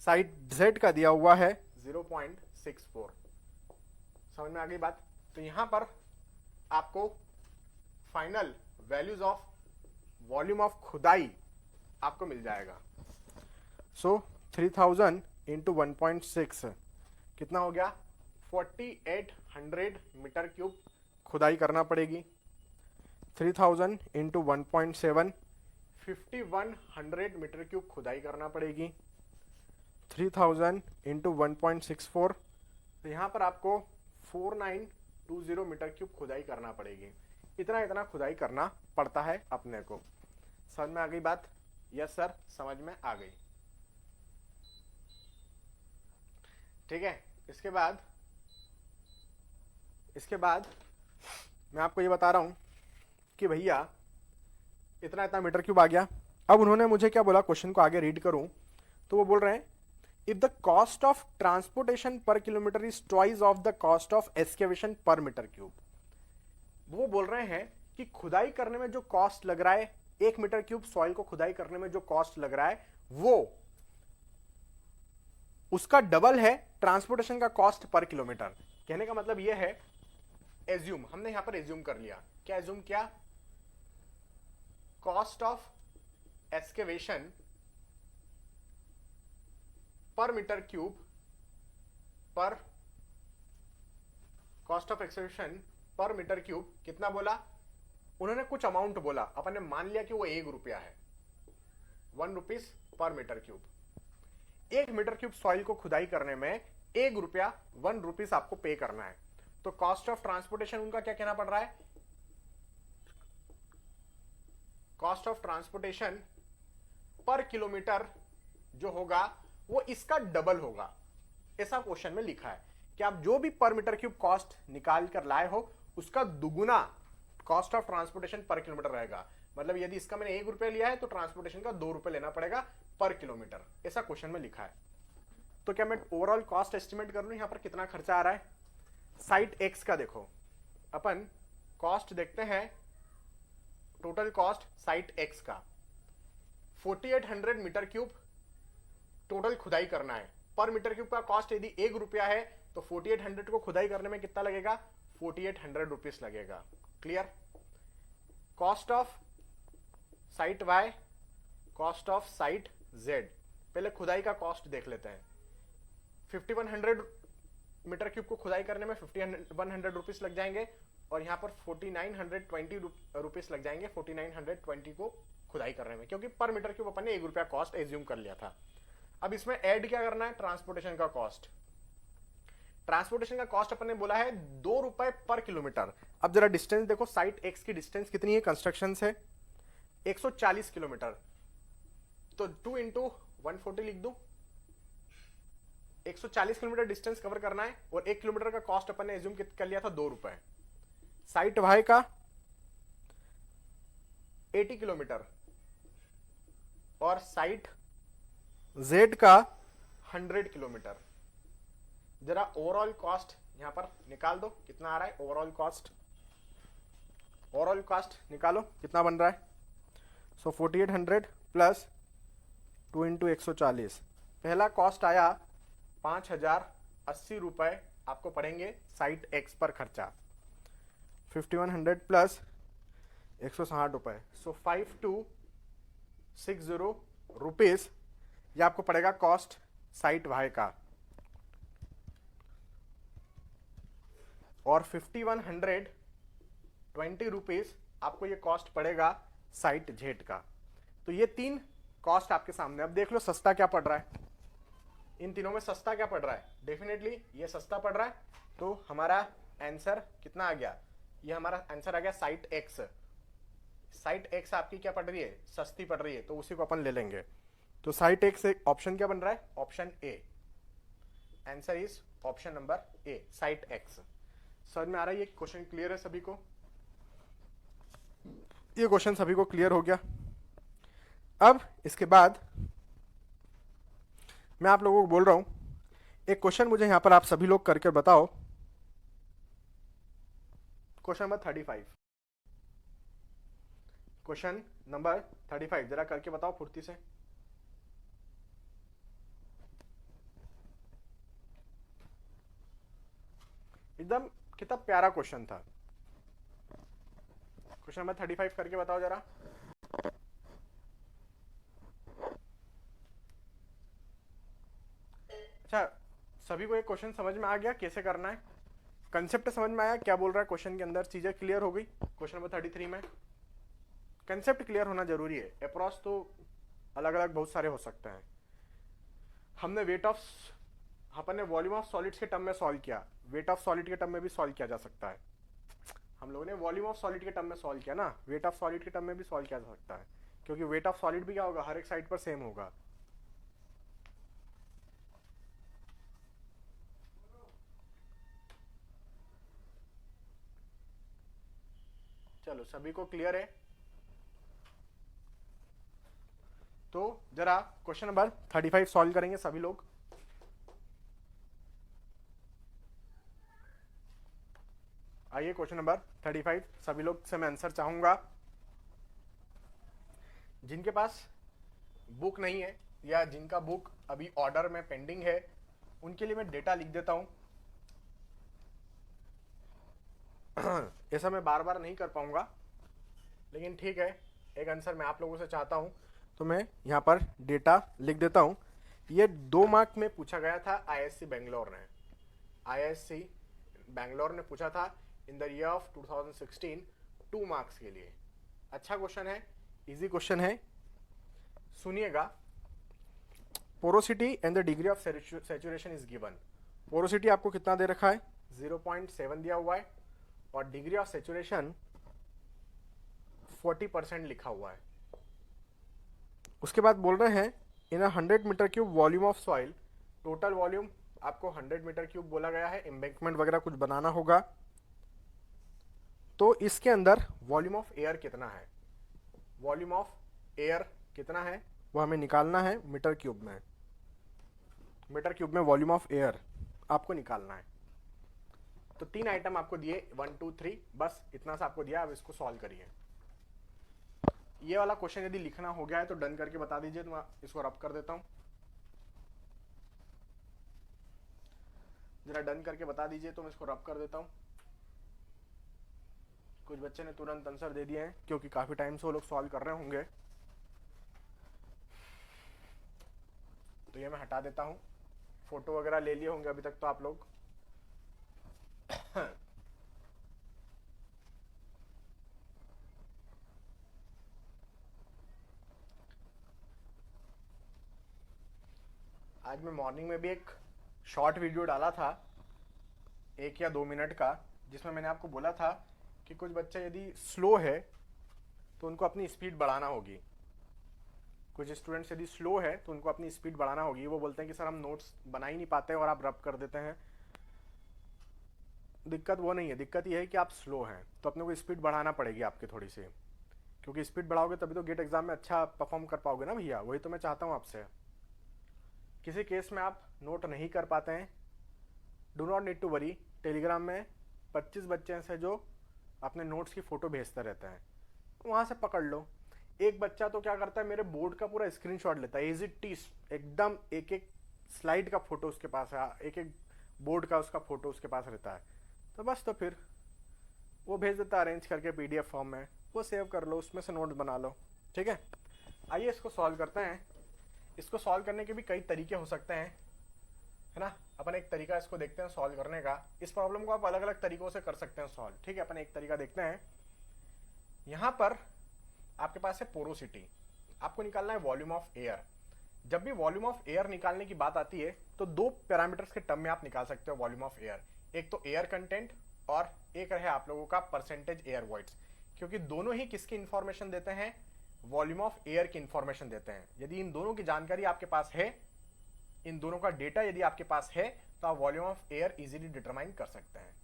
साइट जेड का दिया हुआ है 0.64। समझ में आ गई बात? तो यहां पर आपको final values of volume of खुदाई आपको मिल जाएगा। सो 3000 इंटू 1.6 कितना हो गया? 4800 मीटर क्यूब खुदाई करना पड़ेगी। 3000 इंटू 1.7 5100 मीटर क्यूब खुदाई करना पड़ेगी। 3000 इंटू 1.64, तो यहाँ पर आपको 49 20 मीटर क्यूब खुदाई करना पड़ेगी। इतना इतना खुदाई करना पड़ता है अपने को। समझ में आ गई बात? यस सर, समझ में आ गई। ठीक है, इसके बाद मैं आपको ये बता रहा हूं कि भैया इतना इतना मीटर क्यूब आ गया। अब उन्होंने मुझे क्या बोला, क्वेश्चन को आगे रीड करूं तो वो बोल रहे हैं if the cost of transportation per kilometre is twice of the cost of excavation per metre cube. वो बोल रहे हैं कि खुदाई करने में जो कॉस्ट लग रहा है, 1 मीटर क्यूब सॉइल को खुदाई करने में जो कॉस्ट लग रहा है वो उसका डबल है ट्रांसपोर्टेशन का कॉस्ट पर किलोमीटर। कहने का मतलब यह है, एज्यूम, हमने यहां पर एज्यूम कर लिया। क्या एज्यूम किया? Cost of excavation per metre cube पर cost of excavation per metre cube कितना बोला उन्होंने? कुछ अमाउंट बोला, अपन ने मान लिया कि वो 1 रुपया है, 1 rupees per metre cube. 1 metre cube soil को खुदाई करने में 1 रुपया, 1 रुपीज आपको पे करना है। तो कॉस्ट ऑफ ट्रांसपोर्टेशन उनका क्या कहना पड़ रहा है? Cost of transportation per kilometre जो होगा वो इसका डबल होगा। ऐसा क्वेश्चन में लिखा है कि आप जो भी पर मीटर क्यूब कॉस्ट निकाल कर लाए हो उसका दुगुना cost of transportation per kilometre रहेगा। मतलब यदि इसका मैंने 1 रुपया लिया है तो ट्रांसपोर्टेशन का 2 रुपये लेना पड़ेगा पर किलोमीटर। ऐसा क्वेश्चन में लिखा है। तो क्या मैं ओवरऑल कॉस्ट एस्टिमेट कर लूं यहां पर कितना खर्चा आ रहा है? साइट एक्स का देखो, अपन कॉस्ट देखते हैं, टोटल कॉस्ट साइट एक्स का 4800 मीटर क्यूब टोटल खुदाई करना है। पर मीटर क्यूब का कॉस्ट यदि 1 रुपया है तो 4800 को खुदाई करने में कितना लगेगा? 4800 रुपीज लगेगा। Clear? Cost of site Y, cost of site Z. पहले खुदाई का कॉस्ट देख लेते हैं। 5100 मीटर क्यूब को खुदाई करने में 5100 रुपीज लग जाएंगे और यहां पर 4920 रुपीज लग जाएंगे 4920 को खुदाई करने में, क्योंकि पर मीटर क्यूब अपन ने 1 रुपया कॉस्ट एज्यूम कर लिया था। अब इसमें ऐड क्या करना है? ट्रांसपोर्टेशन का कॉस्ट। ट्रांसपोर्टेशन का कॉस्ट अपन ने बोला है 2 रुपए पर किलोमीटर। अब जरा डिस्टेंस देखो, साइट एक्स की डिस्टेंस कितनी है कंस्ट्रक्शन से? 140 किलोमीटर। तो 2 इंटू 140 लिख दू। 140 किलोमीटर डिस्टेंस कवर करना है और 1 किलोमीटर का कॉस्ट अपन ने एज्यूम कर लिया था 2 रुपए। साइट वाई का 80 किलोमीटर और साइट जेड का 100 किलोमीटर। जरा ओवरऑल कॉस्ट यहां पर निकाल दो, कितना आ रहा है ओवरऑल कॉस्ट? ओवरऑल कॉस्ट निकालो कितना बन रहा है? सो 4800 प्लस 2 इंटू 140। पहला कॉस्ट आया 5080 रुपए आपको पड़ेंगे साइट एक्स पर खर्चा। 5100 प्लस 160 रुपए, सो 5260 रुपीज ये आपको पड़ेगा कॉस्ट साइट वाई का। और 5120 रुपीज आपको ये कॉस्ट पड़ेगा साइट जेड का। तो ये 3 कॉस्ट आपके सामने। अब देख लो सस्ता क्या पड़ रहा है, इन तीनों में सस्ता क्या पड़ रहा है? डेफिनेटली ये सस्ता पड़ रहा है। तो हमारा आंसर कितना आ गया? ये हमारा आंसर आ गया साइट एक्स। साइट एक्स आपकी क्या पड़ रही है? सस्ती पड़ रही है, तो उसी को अपन ले लेंगे। तो साइट एक्स ऑप्शन क्या बन रहा है? Option A. Answer is option number A, site x. समझ में आ रहा है? ये क्वेश्चन क्लियर है सभी को? ये क्वेश्चन सभी को क्लियर हो गया? अब इसके बाद मैं आप लोगों को बोल रहा हूं, एक क्वेश्चन मुझे यहां पर आप सभी लोग करके बताओ। क्वेश्चन नंबर 35, क्वेश्चन नंबर 35 जरा करके बताओ फुर्ती से। एकदम कितना प्यारा क्वेश्चन था। क्वेश्चन नंबर 35 करके बताओ जरा। अच्छा, सभी को एक क्वेश्चन समझ में आ गया कैसे करना है? कंसेप्ट समझ में आया क्या बोल रहा है क्वेश्चन के अंदर? चीजें क्लियर हो गई? क्वेश्चन नंबर 33 में कंसेप्ट क्लियर होना जरूरी है। अप्रॉच तो अलग अलग बहुत सारे हो सकते हैं। अपन ने वॉल्यूम ऑफ सॉलिड्स के टर्म में सॉल्व किया, वेट ऑफ सॉलिड के टर्म में भी सॉल्व किया जा सकता है। हम लोगों ने वॉल्यूम ऑफ सॉलिड के टर्म में सॉल्व किया ना, वेट ऑफ सॉलिड के टर्म में भी सॉल्व किया जा सकता है, क्योंकि वेट ऑफ सॉलिड भी क्या होगा, हर एक साइड पर सेम होगा। चलो सभी को क्लियर है? तो जरा क्वेश्चन नंबर 35 सॉल्व करेंगे सभी लोग। आइए क्वेश्चन नंबर 35 सभी लोग से मैं आंसर चाहूंगा। जिनके पास बुक नहीं है या जिनका बुक अभी ऑर्डर में पेंडिंग है, उनके लिए मैं डेटा लिख देता हूं। ऐसा मैं बार बार नहीं कर पाऊंगा, लेकिन ठीक है, एक आंसर मैं आप लोगों से चाहता हूं, तो मैं यहां पर डेटा लिख देता हूं। ये 2 मार्क में पूछा गया था आईआईएससी बेंगलोर ने। आईआईएससी बेंगलोर ने पूछा था in the year of 2016 2 marks के लिए। अच्छा क्वेश्चन है, इजी क्वेश्चन है, सुनिएगा। Porosity and the degree of saturation is given. Porosity आपको कितना दे रखा है, 0.7 दिया हुआ है, और डिग्री ऑफ सैचुरेशन 40% लिखा हुआ है। उसके बाद बोल रहे हैं in 100 metre cube volume of soil, total volume आपको 100 मीटर क्यूब बोला गया है, एम्बैंकमेंट वगैरह कुछ बनाना होगा, तो इसके अंदर वॉल्यूम ऑफ एयर कितना है, वॉल्यूम ऑफ एयर कितना है वो हमें निकालना है मीटर क्यूब में। मीटर क्यूब में वॉल्यूम ऑफ एयर आपको निकालना है। तो 3 आइटम आपको दिए, 1 2 3, बस इतना सा आपको दिया। अब इसको सॉल्व करिए। ये वाला क्वेश्चन यदि लिखना हो गया है तो डन करके बता दीजिए, तो मैं इसको रब कर देता हूं। जरा डन करके बता दीजिए तो मैं इसको रब कर देता हूं। कुछ बच्चे ने तुरंत आंसर दे दिए हैं, क्योंकि काफी टाइम से वो लोग सॉल्व कर रहे होंगे। तो ये मैं हटा देता हूं। फोटो वगैरह ले लिए होंगे अभी तक तो आप लोग। आज मैं मॉर्निंग में भी एक शॉर्ट वीडियो डाला था 1 या 2 मिनट का, जिसमें मैंने आपको बोला था कि कुछ बच्चे यदि स्लो है तो उनको अपनी स्पीड बढ़ाना होगी। कुछ स्टूडेंट्स यदि स्लो है तो उनको अपनी स्पीड बढ़ाना होगी। वो बोलते हैं कि सर हम नोट्स बना ही नहीं पाते और आप रब कर देते हैं। दिक्कत वो नहीं है, दिक्कत ये है कि आप स्लो हैं, तो अपने को स्पीड बढ़ाना पड़ेगी आपकी थोड़ी सी, क्योंकि स्पीड बढ़ाओगे तभी तो गेट एग्जाम में अच्छा परफॉर्म कर पाओगे ना भैया। वही तो मैं चाहता हूँ आपसे। किसी केस में आप नोट नहीं कर पाते हैं, do not need to worry. Telegram में 25 बच्चे हैं जो अपने नोट्स की फोटो भेजते रहते हैं, वहां से पकड़ लो। एक बच्चा तो क्या करता है, मेरे बोर्ड का पूरा स्क्रीनशॉट लेता है, इजी टीस एकदम, एक एक स्लाइड का फोटो उसके पास है, एक एक बोर्ड का उसका फोटो उसके पास रहता है। तो बस, तो फिर वो भेज देता है अरेंज करके पीडीएफ फॉर्म में, वो सेव कर लो, उसमें से नोट बना लो। ठीक है, आइए इसको सॉल्व करते हैं। इसको सॉल्व करने के भी कई तरीके हो सकते हैं, है ना। अपन एक तरीका इसको देखते हैं सॉल्व करने का। इस प्रॉब्लम को आप अलग अलग तरीकों से कर सकते हैं सॉल्व। ठीक है, अपन एक तरीका देखते हैं। यहां पर आपके पास है पोरोसिटी, आपको निकालना है वॉल्यूम ऑफ एयर। जब भी वॉल्यूम ऑफ एयर निकालने की बात आती है तो 2 पैरामीटर्स के टर्म में आप निकाल सकते हो वॉल्यूम ऑफ एयर। एक तो एयर कंटेंट और एक रहे आप लोगों का परसेंटेज एयर वॉइड्स, क्योंकि दोनों ही किसकी इंफॉर्मेशन देते हैं, वॉल्यूम ऑफ एयर की इंफॉर्मेशन देते हैं। यदि इन दोनों की जानकारी आपके पास है, इन दोनों का डेटा यदि आपके पास है, तो आप volume of air easily determine कर सकते हैं,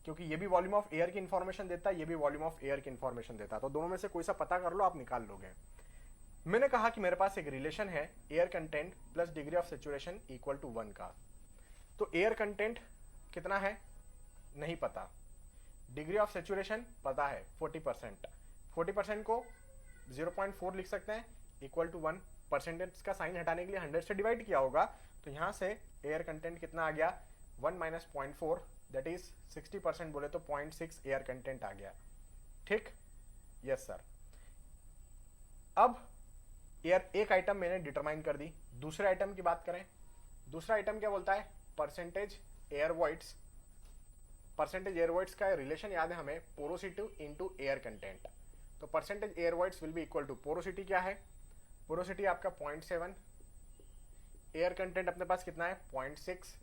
क्योंकि ये भी वॉल्यूम ऑफ एयर की इंफॉर्मेशन देता है, ये भी वॉल्यूम ऑफ एयर की इंफॉर्मेशन देता है। तो दोनों में से कोई सा पता कर लो, आप निकाल लोगे। मैंने कहा कि मेरे पास एक रिलेशन है air content plus degree of saturation equal to 1 का। तो एयर कंटेंट कितना है नहीं पता, डिग्री ऑफ सैचुरेशन पता है 40%। 40% को 0.4 लिख सकते हैं इक्वल टू 1। परसेंटेज का साइन हटाने के लिए 100 से डिवाइड किया होगा, तो यहां से एयर कंटेंट कितना आ गया, 1 माइनस 0.4, दैट इज 60% बोले तो 0.6 एयर कंटेंट आ गया। ठीक, यस सर। अब एयर एक आइटम मैंने डिटरमाइन कर दी। दूसरे आइटम की बात करें, दूसरा आइटम क्या बोलता है, percentage air voids. Percentage air voids का रिलेशन याद है हमें, पोरोसिटी इनटू एयर कंटेंट। तो percentage air voids will be equal to, porosity क्या है, पोरोसिटी आपका 0.7 एयर कंटेंट अपने पास कितना है 0.6,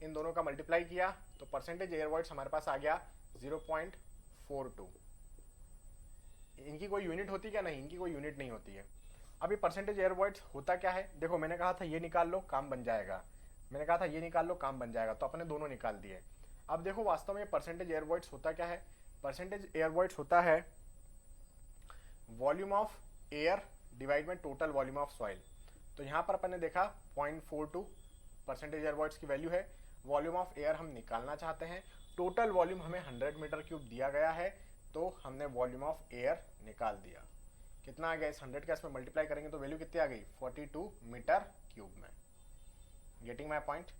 इन दोनों का मल्टीप्लाई किया तो परसेंटेज एयर वॉइड्स हमारे पास आ गया 0.42। इनकी कोई यूनिट होती क्या? नहीं, इनकी कोई यूनिट नहीं होती है। अब ये परसेंटेज एयर वॉइड्स होता क्या है? देखो मैंने कहा था ये निकाल लो काम बन जाएगा, मैंने कहा था ये निकाल लो काम बन जाएगा, तो अपने दोनों निकाल दिए। अब देखो वास्तव में परसेंटेज एयर वॉइड्स होता क्या है? परसेंटेज एयर वॉइड्स होता है वॉल्यूम ऑफ एयर डिवाइड में टोटल वॉल्यूम ऑफ सॉइल। तो यहाँ पर अपन ने देखा 0.42 परसेंटेज एयर वॉइड्स की वैल्यू है। वॉल्यूम ऑफ एयर हम निकालना चाहते हैं, टोटल वॉल्यूम हमें 100 मीटर क्यूब दिया गया है, तो हमने वॉल्यूम ऑफ एयर निकाल दिया। कितना आ गया? इस 100 का इसमें मल्टीप्लाई करेंगे तो वैल्यू कितनी आ गई? 42 मीटर क्यूब में। Getting my point?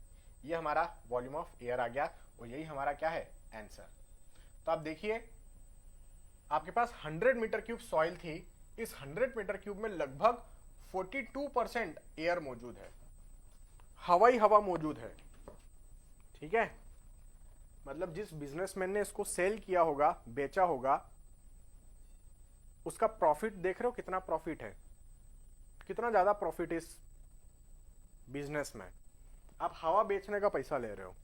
ये हमारा वॉल्यूम ऑफ एयर आ गया और यही हमारा क्या है? आंसर। तो आप देखिए आपके पास 100 मीटर क्यूब सॉइल थी, इस 100 मीटर क्यूब में लगभग 42% एयर मौजूद है, हवाई हवा मौजूद है। ठीक है, मतलब जिस बिजनेसमैन ने इसको सेल किया होगा, बेचा होगा, उसका प्रॉफिट देख रहे हो कितना प्रॉफिट है, कितना ज्यादा प्रॉफिट इस बिजनेस में। आप हवा बेचने का पैसा ले रहे हो,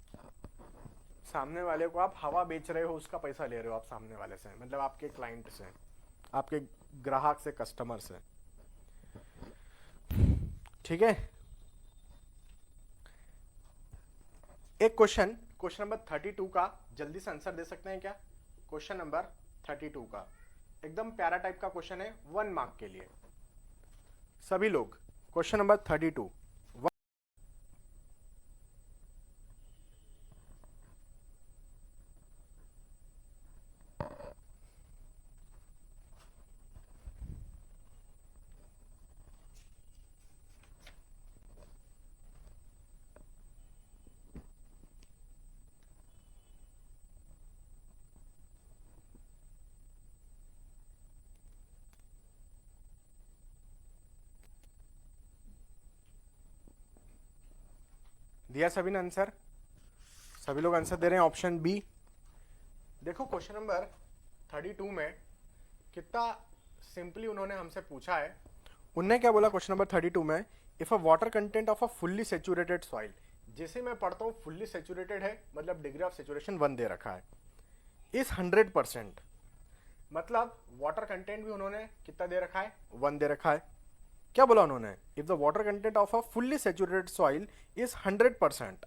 सामने वाले को आप हवा बेच रहे हो, उसका पैसा ले रहे हो आप सामने वाले से, मतलब आपके क्लाइंट से, आपके ग्राहक से, कस्टमर से। ठीक है, एक क्वेश्चन नंबर 32 का जल्दी से आंसर दे सकते हैं क्या? क्वेश्चन नंबर 32 का एकदम प्यारा टाइप का क्वेश्चन है, 1 मार्क के लिए। सभी लोग क्वेश्चन नंबर 32। दिया सभी ने आंसर? सभी लोग आंसर दे रहे हैं ऑप्शन बी। देखो क्वेश्चन नंबर 32 में कितना सिंपली उन्होंने हमसे पूछा है। उन्होंने क्या बोला क्वेश्चन नंबर 32 में? If a water content of a fully saturated soil, जैसे मैं पढ़ता हूँ फुल्ली सेचुरेटेड है मतलब डिग्री ऑफ सेचुरेशन 1 दे रखा है, इस 100%, मतलब वाटर कंटेंट भी उन्होंने कितना दे रखा है? 1 दे रखा है। क्या बोला उन्होंने? If the water content of a fully saturated soil is 100%,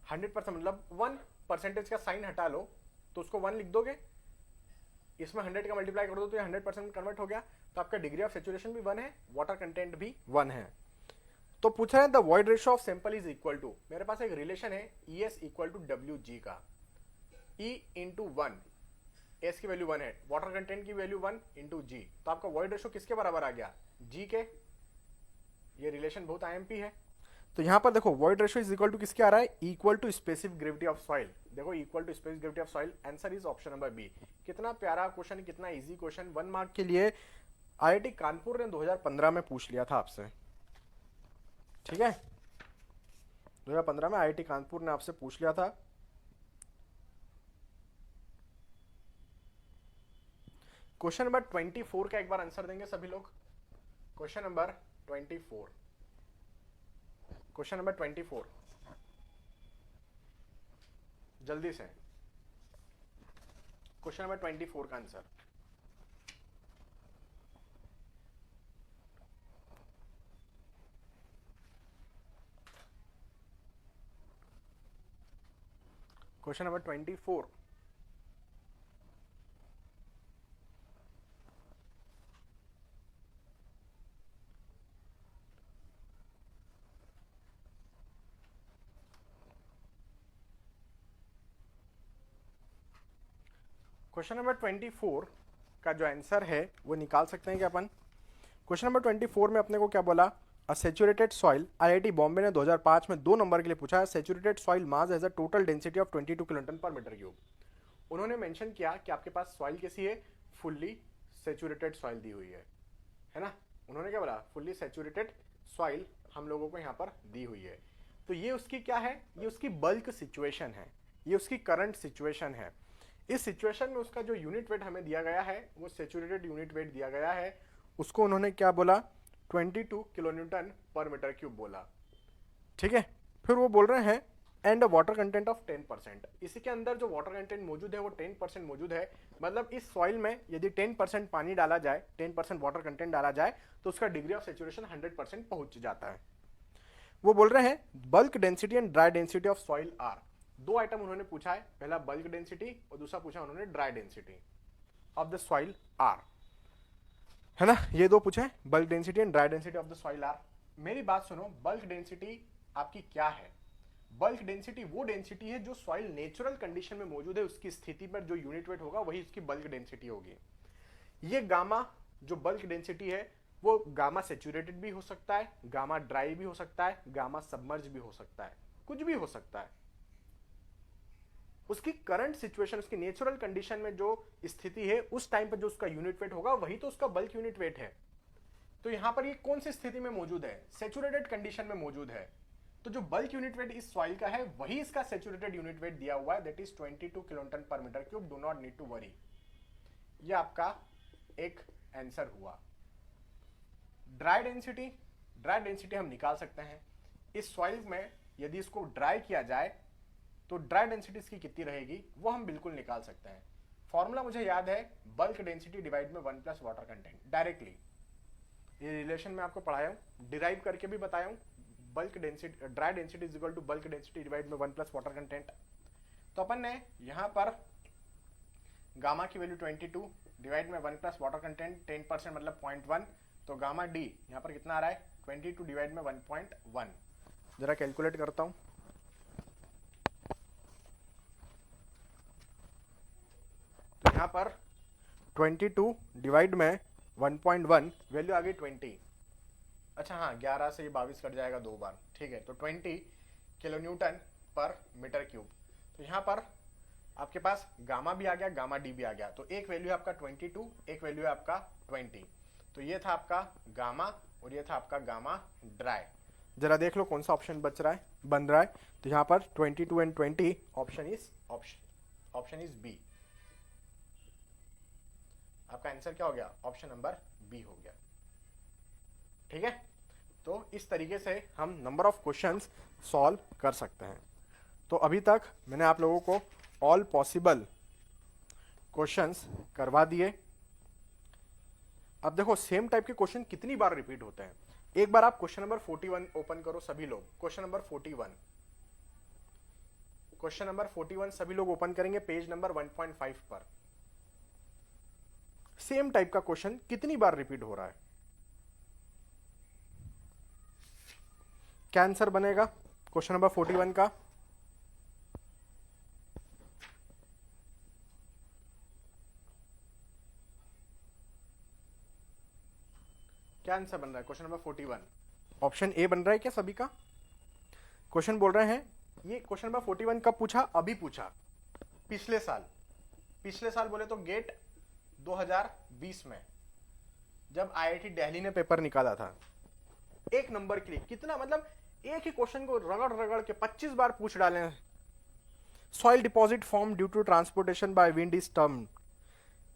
100% मतलब 1% का साइन हटा लो तो उसको 1 लिख दोगे, इसमें 100 का मल्टीप्लाई कर दो तो ये 100% कन्वर्ट हो गया, तो आपका डिग्री ऑफ सेचुरेशन भी 1 है, वाटर कंटेंट भी 1 है। तो पूछ रहे हैं the void ratio of sample is equal to, मेरे पास एक रिलेशन है ES इक्वल टू WG का, E इंटू 1, एस की वैल्यू 1 है, वाटर कंटेंट की वैल्यू 1 इंटू जी, तो आपका वॉइड रेशियो किसके बराबर आ गया? G के। ये रिलेशन बहुत IMP है। तो यहां पर देखो void ratio is equal to किसके आ रहा है? Equal to specific gravity of soil. देखो equal to specific gravity of soil, answer is option number B. कितना प्यारा क्वेश्चन, कितना इजी क्वेश्चन, 1 मार्क के लिए। IIT कानपुर ने 2015 में पूछ लिया था आपसे। ठीक है, 2015 में IIT कानपुर ने आपसे पूछ लिया था। क्वेश्चन नंबर 24 का एक बार आंसर देंगे सभी लोग। क्वेश्चन नंबर 24, क्वेश्चन नंबर 24 जल्दी से, क्वेश्चन नंबर 24 का answer. Question number 24, question number 24 का जो आंसर है वो निकाल सकते हैं क्या अपन? क्वेश्चन नंबर 24 में अपने को क्या बोला? A saturated soil, IIT Bombay ने 2005 में 2 नंबर के लिए पूछा है। Saturated soil mass as a total density of 22 kiloton per metre cube. उन्होंने मेंशन किया कि आपके पास सॉइल कैसी है? फुल्ली सेचुरेटेड सॉइल दी हुई है ना? उन्होंने क्या बोला? फुल्ली सेचुरेटेड सॉइल हम लोगों को यहाँ पर दी हुई है। तो ये उसकी क्या है? ये उसकी बल्क सिचुएशन है, ये उसकी करंट सिचुएशन है। इस सिचुएशन में उसका जो यूनिट वेट हमें दिया गया है वो सेचुरेटेड यूनिट वेट दिया गया है, उसको उन्होंने क्या बोला? 22 किलो न्यूटन पर मीटर क्यूब बोला। ठीक है, फिर वो बोल रहे हैं एंड वाटर कंटेंट ऑफ 10%। इसी के अंदर जो वाटर कंटेंट मौजूद है वो 10% मौजूद है, मतलब इस सॉइल में यदि 10% पानी डाला जाए, 10% वाटर कंटेंट डाला जाए तो उसका डिग्री ऑफ सेचुरेशन 100% पहुंच जाता है। वो बोल रहे हैं bulk density and dry density of soil are. दो आइटम उन्होंने पूछा है, पहला बल्क डेंसिटी और दूसरा पूछा उन्होंने dry density of the soil are, है ना, ये दो पूछे, bulk density and dry density of the soil are. मेरी बात सुनो, बल्क डेंसिटी आपकी क्या है? बल्क डेंसिटी वो डेंसिटी है जो सॉइल नेचुरल कंडीशन में मौजूद है, उसकी स्थिति पर जो यूनिट वेट होगा वही उसकी बल्क डेंसिटी होगी। ये गामा जो बल्क डेंसिटी है वो गामा सेचुरेटेड भी हो सकता है, गामा ड्राई भी हो सकता है, गामा सबमर्ज भी हो सकता है, कुछ भी हो सकता है। उसकी करंट सिचुएशन, उसकी नेचुरल कंडीशन में जो स्थिति है उस टाइम पर जो उसका यूनिट वेट होगा वही तो उसका बल्क यूनिट वेट है। तो यहां पर ये कौन सी स्थिति में मौजूद है? सेचुरेटेड कंडीशन में मौजूद है। तो जो बल्क यूनिट वेट इस सॉइल का है वही इसका सेचुरेटेड यूनिट वेट दिया हुआ है, that is 22 kiloton per metre cube. Do not need to worry. ये आपका एक आंसर हुआ। ड्राई डेंसिटी हम निकाल सकते हैं। इस सॉइल में यदि इसको ड्राई किया जाए तो ड्राई डेंसिटी इसकी कितनी रहेगी वो हम बिल्कुल निकाल सकते हैं। फॉर्मूला मुझे याद है, बल्क डेंसिटी डिवाइड में 1 प्लस वाटर कंटेंट। डायरेक्टली ये रिलेशन में आपको पढ़ाया हूं, डिराइव करके भी बताया हूं। Bulk density, dry density is equal to bulk density divide में 1 प्लस वाटर कंटेंट। तो अपन ने यहां पर गामा की वैल्यू 22 डिवाइड में 1 प्लस वाटर कंटेंट 10% मतलब 0.1, तो गामा डी यहां पर कितना आ रहा है? 22 डिवाइड में 1.1। जरा कैलकुलेट करता हूं। तो यहां पर 22 डिवाइड में 1.1, वैल्यू आ गई 20। अच्छा हाँ, 11 से ये 22 कट जाएगा दो बार, ठीक है। तो 20 किलो न्यूटन पर मीटर क्यूब। तो यहाँ पर आपके पास गामा भी आ गया, गामा डी भी आ गया। तो एक वैल्यू है आपका 22, एक वैल्यू है आपका 20। तो ये था आपका गामा और ये था आपका गामा ड्राई। जरा देख लो कौन सा ऑप्शन बन रहा है। तो यहाँ पर 22 एंड 20, ऑप्शन इज बी। आपका आंसर क्या हो गया? ऑप्शन नंबर बी हो गया। ठीक है, तो इस तरीके से हम नंबर ऑफ क्वेश्चंस सॉल्व कर सकते हैं। तो अभी तक मैंने आप लोगों को ऑल पॉसिबल क्वेश्चंस करवा दिए। अब देखो सेम टाइप के क्वेश्चन कितनी बार रिपीट होते हैं। एक बार आप क्वेश्चन नंबर 41 ओपन करो सभी लोग। क्वेश्चन नंबर 41 सभी लोग ओपन करेंगे पेज नंबर 1.5 पर। सेम टाइप का क्वेश्चन कितनी बार रिपीट हो रहा है? क्या आंसर बनेगा क्वेश्चन नंबर 41 का? क्या आंसर बन रहा है क्वेश्चन नंबर 41? ऑप्शन ए बन रहा है क्या सभी का? क्वेश्चन बोल रहे हैं, ये क्वेश्चन नंबर 41 कब पूछा? अभी पूछा, पिछले साल बोले तो गेट 2020 में जब आईआईटी दिल्ली ने पेपर निकाला था। एक नंबर के लिए कितना, मतलब एक ही क्वेश्चन को रगड़ के 25 बार पूछ डाले। Soil deposit form due to transportation by wind is termed.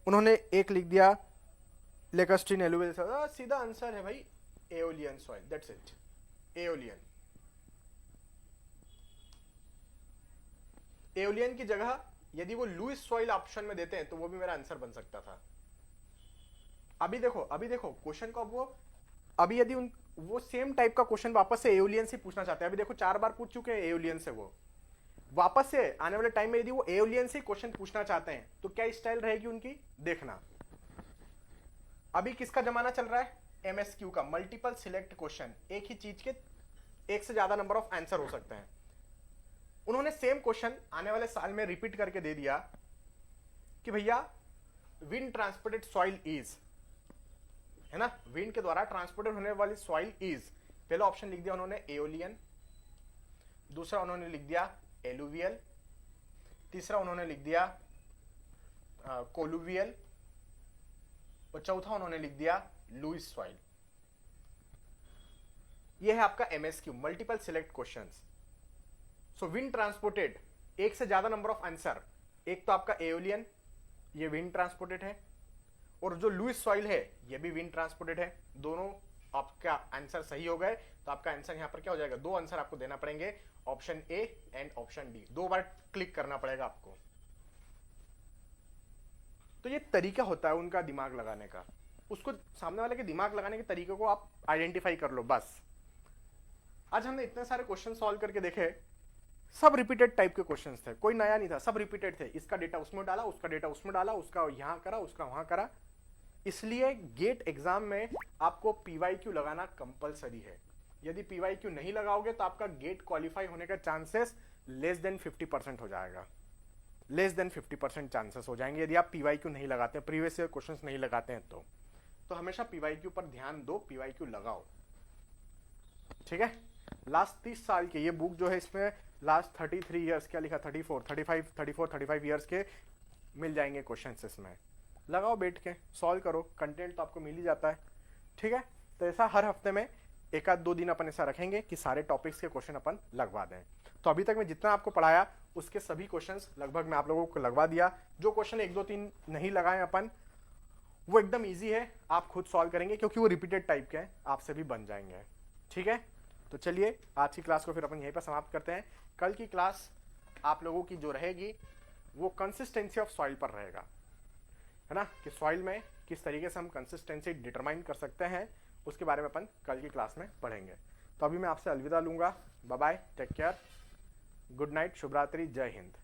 उन्होंने एक लिख दिया लेकस्ट्रीन एलुवियल, सीधा आंसर है भाई aeolian soil, that's it, aeolian. Aeolian की जगह यदि वो लुइस सॉइल ऑप्शन में देते हैं तो वो भी मेरा आंसर बन सकता था। अभी देखो क्वेश्चन को, वो अभी यदि वो सेम टाइप का क्वेश्चन वापस से एओलियन से पूछना चाहते हैं। अभी देखो 4 बार पूछ चुके हैं एओलियन से, वो वापस से आने वाले टाइम में यदि वो एओलियन से क्वेश्चन पूछना चाहते हैं तो क्या स्टाइल रहेगी उनकी, देखना। अभी किसका जमाना चल रहा है? एमएसक्यू का, मल्टीपल सिलेक्ट क्वेश्चन। एक ही चीज के एक से ज्यादा नंबर ऑफ आंसर हो सकते हैं। उन्होंने सेम क्वेश्चन आने वाले साल में रिपीट करके दे दिया कि भैया विंड ट्रांसपोर्टेड सॉइल इज, है ना, विंड के द्वारा ट्रांसपोर्टेड होने वाली सॉइल इज। पहला ऑप्शन लिख दिया उन्होंने एओलियन, दूसरा उन्होंने लिख दिया एलुवियल, तीसरा उन्होंने लिख दिया कोलुवियल और चौथा उन्होंने लिख दिया लुइस सॉइल। यह है आपका एमएसक्यू, मल्टीपल सिलेक्ट क्वेश्चंस। सो विंड ट्रांसपोर्टेड, एक से ज्यादा नंबर ऑफ आंसर। एक तो आपका एओलियन, ये विंड ट्रांसपोर्टेड है, और जो लुइस सॉइल है ये भी विंड ट्रांसपोर्टेड है। दोनों आपका आंसर सही हो गए तो आपका आंसर यहाँ पर क्या हो जाएगा, 2 आंसर आपको देना पड़ेंगे, option A and option D, 2 bar click करना पड़ेगा आपको। तो ये तरीका होता है उनका दिमाग लगाने का, उसको सामने वाले के दिमाग लगाने के तरीके को आप आइडेंटिफाई कर लो बस। आज हमने इतने सारे क्वेश्चन सॉल्व करके देखे, सब रिपीटेड टाइप के क्वेश्चंस थे, कोई नया नहीं था, सब रिपीटेड थे, इसका डेटा उसमें डाला, उसका डेटा उसमें डाला, उसका यहां करा, उसका वहां करा। इसलिए गेट एग्जाम में आपको पीवाईक्यू लगाना कंपलसरी है। यदि पीवाईक्यू नहीं लगाओगे तो आपका गेट क्वालिफाई होने का चांसेस लेस देन 50% हो जाएगा, लेस देन 50% चांसेस हो जाएंगे यदि आप पीवाईक्यू नहीं लगाते, प्रीवियस ईयर क्वेश्चंस नहीं लगाते हैं तो हमेशा पीवाईक्यू पर ध्यान दो, पीवाईक्यू लगाओ, ठीक है। लास्ट 30 साल के ये बुक जो है, इसमें लास्ट 33 ईयर्स क्या लिखा, 34 ईयर्स के मिल जाएंगे क्वेश्चंस, इसमें लगाओ बैठ के सॉल्व करो, कंटेंट तो आपको मिल ही जाता है, ठीक है। तो ऐसा हर हफ्ते में 1-2 दिन अपन ऐसा रखेंगे कि सारे टॉपिक्स के क्वेश्चन अपन लगवा दें। तो अभी तक मैं जितना आपको पढ़ाया उसके सभी क्वेश्चंस लगभग मैं आप लोगों को लगवा दिया। जो क्वेश्चन 1-2-3 नहीं लगाए अपन, वो एकदम ईजी है, आप खुद सॉल्व करेंगे क्योंकि वो रिपीटेड टाइप के हैं, आपसे भी बन जाएंगे, ठीक है। तो चलिए आज की क्लास को फिर अपन यहीं पर समाप्त करते हैं। कल की क्लास आप लोगों की जो रहेगी वो कंसिस्टेंसी ऑफ सॉइल पर रहेगा, है ना, कि सॉइल में किस तरीके से हम कंसिस्टेंसी डिटरमाइन कर सकते हैं, उसके बारे में अपन कल की क्लास में पढ़ेंगे। तो अभी मैं आपसे अलविदा लूंगा, bye bye, take care, good night, शुभ रात्रि, जय हिंद।